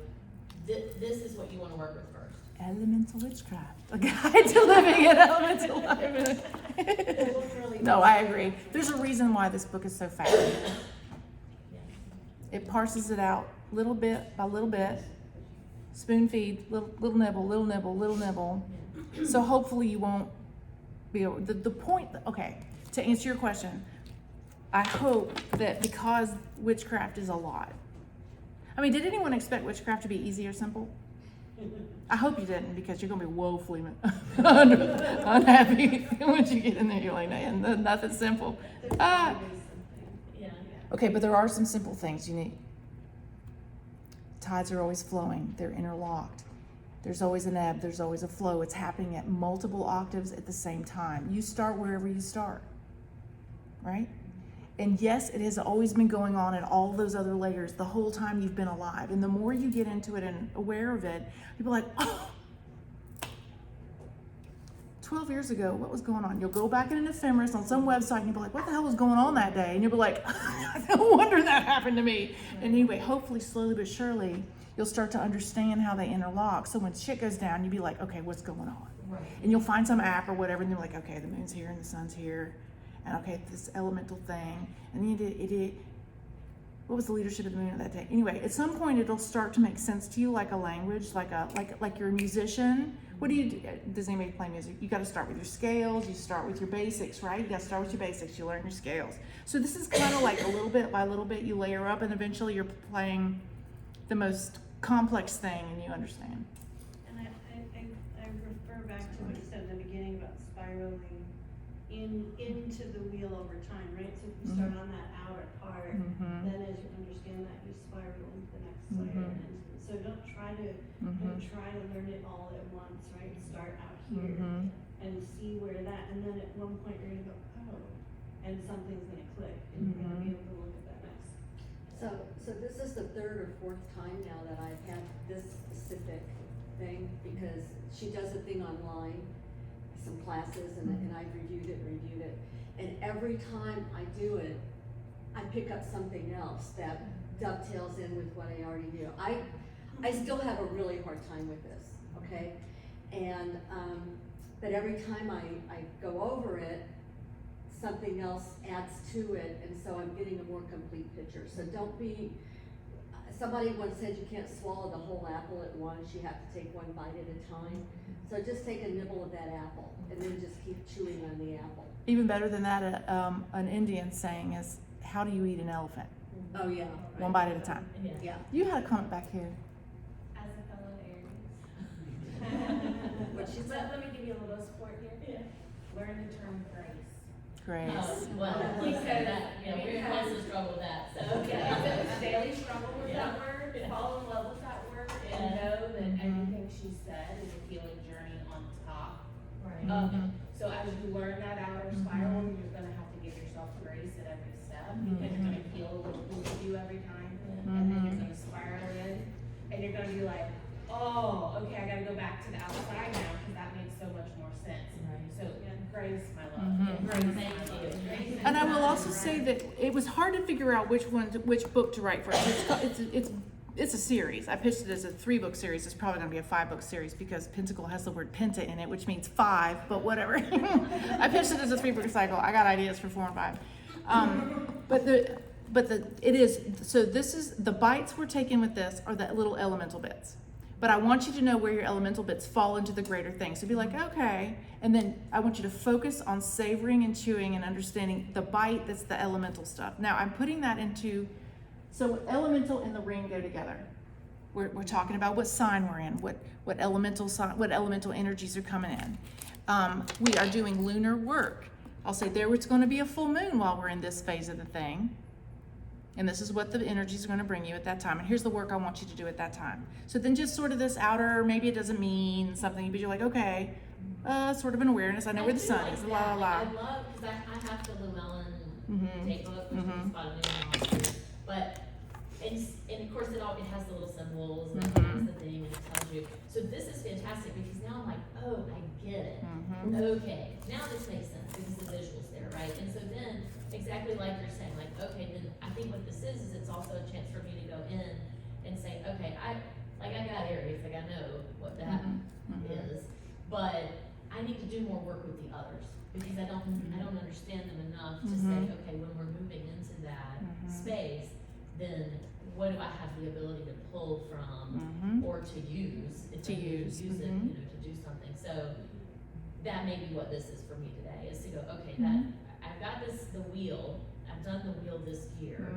this is what you wanna work with first? Elemental Witchcraft, a guide to living an elemental life. No, I agree. There's a reason why this book is so fast. It parses it out little bit by little bit, spoon feed, little nibble, little nibble, little nibble. So hopefully you won't be able, the point, okay, to answer your question, I hope that because witchcraft is a lot. I mean, did anyone expect witchcraft to be easy or simple? I hope you didn't, because you're gonna be woefully unhappy once you get in there. You're like, man, nothing's simple. Okay, but there are some simple things you need. Tides are always flowing, they're interlocked. There's always an ebb, there's always a flow. It's happening at multiple octaves at the same time. You start wherever you start, right? And yes, it has always been going on in all those other layers the whole time you've been alive. And the more you get into it and aware of it, people are like, oh, 12 years ago, what was going on? You'll go back in an ephemeris on some website and you'll be like, what the hell was going on that day? And you'll be like, no wonder that happened to me. And anyway, hopefully, slowly but surely, you'll start to understand how they interlock. So when shit goes down, you'll be like, okay, what's going on? Right. And you'll find some app or whatever, and you're like, okay, the moon's here and the sun's here. And okay, this elemental thing. And then you did, what was the leadership of the moon at that day? Anyway, at some point it'll start to make sense to you, like a language, like you're a musician. What do you do? Does anybody play music? You got to start with your scales. You start with your basics, right? You got to start with your basics. You learn your scales. So this is kind of like a little bit by little bit you layer up, and eventually you're playing the most complex thing, and you understand. And I refer back to what you said in the beginning about spiraling into the wheel over time, right? So if you start on that outer part, then as you understand that, you spiral into the next layer. And so don't try to learn it all at once, right? Start out here and see where that, and then at one point you're gonna go, oh, and something's gonna click, and you're gonna be able to look at that next. So this is the third or fourth time now that I've had this specific thing, because she does a thing online, some classes, and I've reviewed it, and every time I do it, I pick up something else that dovetails in with what I already do. I still have a really hard time with this, okay? And, but every time I go over it, something else adds to it, and so I'm getting a more complete picture. So don't be, somebody once said you can't swallow the whole apple at once, you have to take one bite at a time. So just take a nibble of that apple, and then just keep chewing on the apple. Even better than that, an Indian saying is, how do you eat an elephant? Oh yeah. Right. One bite at a time. Yeah. You had a comment back here. As a fellow Aries. What she said. Let me give you a little support here. Learn the term grace. Grace. Well, he said that, you know, we also struggle with that, so. Okay, so daily struggle with Yeah. that word, fall in love with that word, and know that everything she said is a healing journey on top. Right. So as you learn that outer spiral, you're gonna have to give yourself grace at every step, because you're gonna feel what fools you every time, and then you're gonna spiral in, and you're gonna be like, oh, okay, I gotta go back to the outside now, because that makes so much more sense. Right. So, grace, my love. Grace, Thank you. Grace. And I will also say that it was hard to figure out which book to write first. It's a series. I pitched it as a 3-book series. It's probably going to be a 5-book series because Pentacle has the word penta in it, which means 5, but whatever. I pitched it as a 3-book cycle. I got ideas for 4 and 5. This is the bites we're taking with this are the little elemental bits. But I want you to know where your elemental bits fall into the greater thing. So be like, okay, and then I want you to focus on savoring and chewing and understanding the bite that's the elemental stuff. Now I'm putting that into, so elemental and the ring go together. We're talking about what sign we're in, what elemental energies are coming in. We are doing lunar work. I'll say there it's going to be a full moon while we're in this phase of the thing. And this is what the energies are going to bring you at that time. And here's the work I want you to do at that time. So then just sort of this outer, maybe it doesn't mean something, but you're like, okay, sort of an awareness. I know where the sun is, la, la, la. I love, because I have the Llewellyn tape book, which is about a new one. But, and of course it has the little symbols and it has the thing and it tells you. So this is fantastic because now I'm like, oh, I get it. Okay, now this makes sense because the visual's there, right? And so then, exactly like you're saying, like, okay, then I think what this is it's also a chance for me to go in and say, okay, I got Aries, like I know what that is, but I need to do more work with the others because I don't understand them enough to say, okay, when we're moving into that space, then what do I have the ability to pull from or to use if I need to use it, you know, to do something. So that may be what this is for me today, is to go, okay, that I've got the wheel. I've done the wheel this year.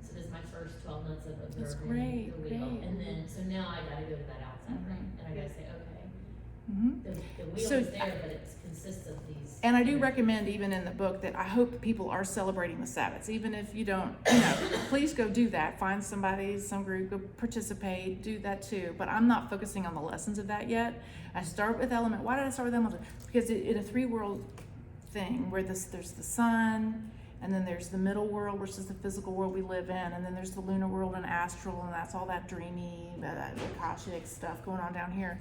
So this is my first 12 months of observing the wheel. Great. And then, so now I gotta go to that outside ring and I gotta say, okay, the wheel So, is there, but it consists of these. And I do recommend even in the book that I hope people are celebrating the Sabbats. Even if you don't, you know, please go do that. Find somebody, some group, go participate, do that too. But I'm not focusing on the lessons of that yet. I start with element. Why did I start with element? Because in a 3-world thing where there's the sun, and then there's the middle world, which is the physical world we live in, and then there's the lunar world and astral, and that's all that dreamy, Akashic stuff going on down here.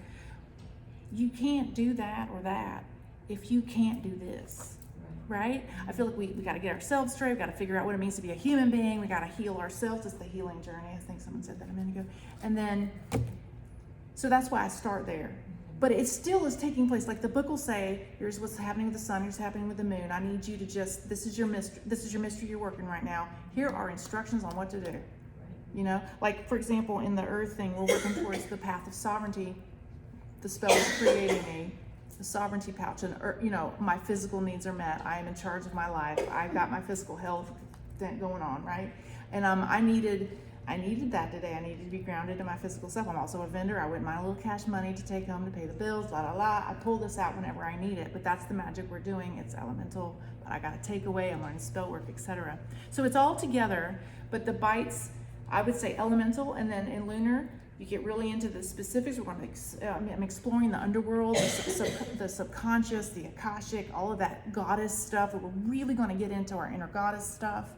You can't do that or that if you can't do this, right? I feel like we got to get ourselves straight. We got to figure out what it means to be a human being. We got to heal ourselves. It's the healing journey. I think someone said that a minute ago. And then, so that's why I start there. But it still is taking place. Like the book will say, here's what's happening with the sun, here's what's happening with the moon. I need you to just, this is your mystery you're working right now. Here are instructions on what to do. You know, like for example, in the earth thing, we're working towards the path of sovereignty. The spell is creating the sovereignty pouch, and you know, my physical needs are met. I am in charge of my life. I've got my physical health thing going on, right? And I needed that today. I needed to be grounded in my physical self. I'm also a vendor. I wouldn't mind a little cash money to take home to pay the bills, la la la. I pull this out whenever I need it, but that's the magic we're doing. It's elemental, but I got to take away. I'm learning spell work, etc. So it's all together, but the bites, I would say elemental, and then in lunar, you get really into the specifics. We're going to, I'm exploring the underworld, the subconscious, the Akashic, all of that goddess stuff. We're really going to get into our inner goddess stuff.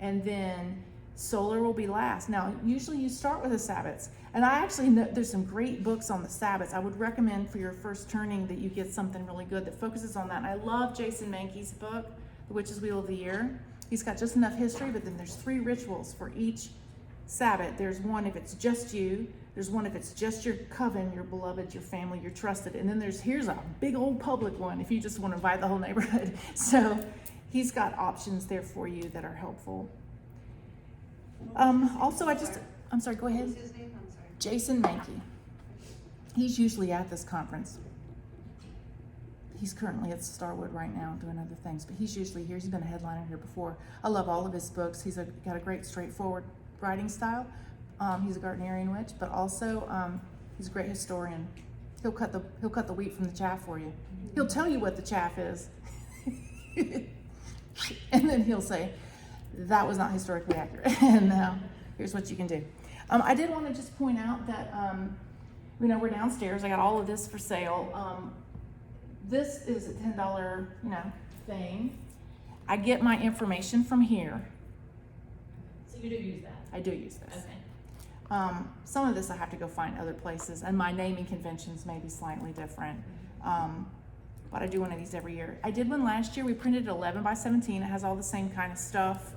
And then solar will be last. Now, usually you start with the Sabbats. And I actually know there's some great books on the Sabbats. I would recommend for your first turning that you get something really good that focuses on that. And I love Jason Mankey's book, The Witch's Wheel of the Year. He's got just enough history, but then there's 3 rituals for each Sabbat. There's one if it's just you, there's one if it's just your coven, your beloved, your family, your trusted, and then here's a big old public one if you just want to invite the whole neighborhood. So he's got options there for you that are helpful. Also, I'm sorry, go ahead. What's his name? I'm sorry. Jason Mankey. He's usually at this conference. He's currently at Starwood right now doing other things, but he's usually here. He's been a headliner here before. I love all of his books. He's got a great straightforward writing style. He's a Gardnerian witch, but also he's a great historian. He'll cut the wheat from the chaff for you. He'll tell you what the chaff is. and then he'll say, that was not historically accurate, and here's what you can do. I did want to just point out that, we're downstairs. I got all of this for sale. This is a $10, thing. I get my information from here. So you do use that? I do use this. Okay. Some of this I have to go find other places, and my naming conventions may be slightly different. But I do one of these every year. I did one last year. We printed it 11 by 17. It has all the same kind of stuff.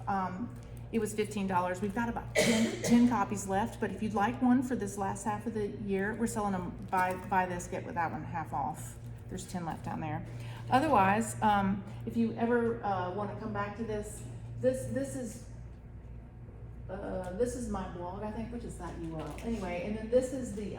It was $15. We've got about 10 copies left, but if you'd like one for this last half of the year, we're selling them buy this, get with that one half off. There's 10 left down there. Otherwise, if you ever want to come back to this is my blog, I think, which is that URL. Anyway, and then this is the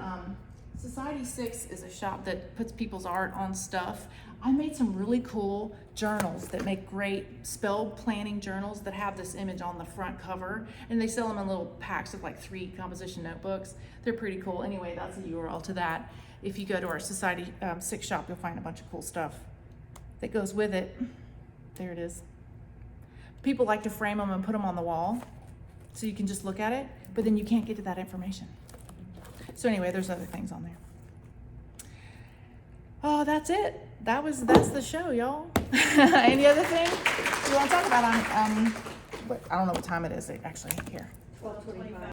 Society 6 is a shop that puts people's art on stuff. I made some really cool journals that make great spell planning journals that have this image on the front cover, and they sell them in little packs of like 3 composition notebooks. They're pretty cool. Anyway, that's a URL to that. If you go to our Society 6 shop, you'll find a bunch of cool stuff that goes with it. There it is. People like to frame them and put them on the wall so you can just look at it, but then you can't get to that information. So anyway, there's other things on there. Oh, that's it. That's the show, y'all. Any other thing you want to talk about? I don't know what time it is actually here. 12:25.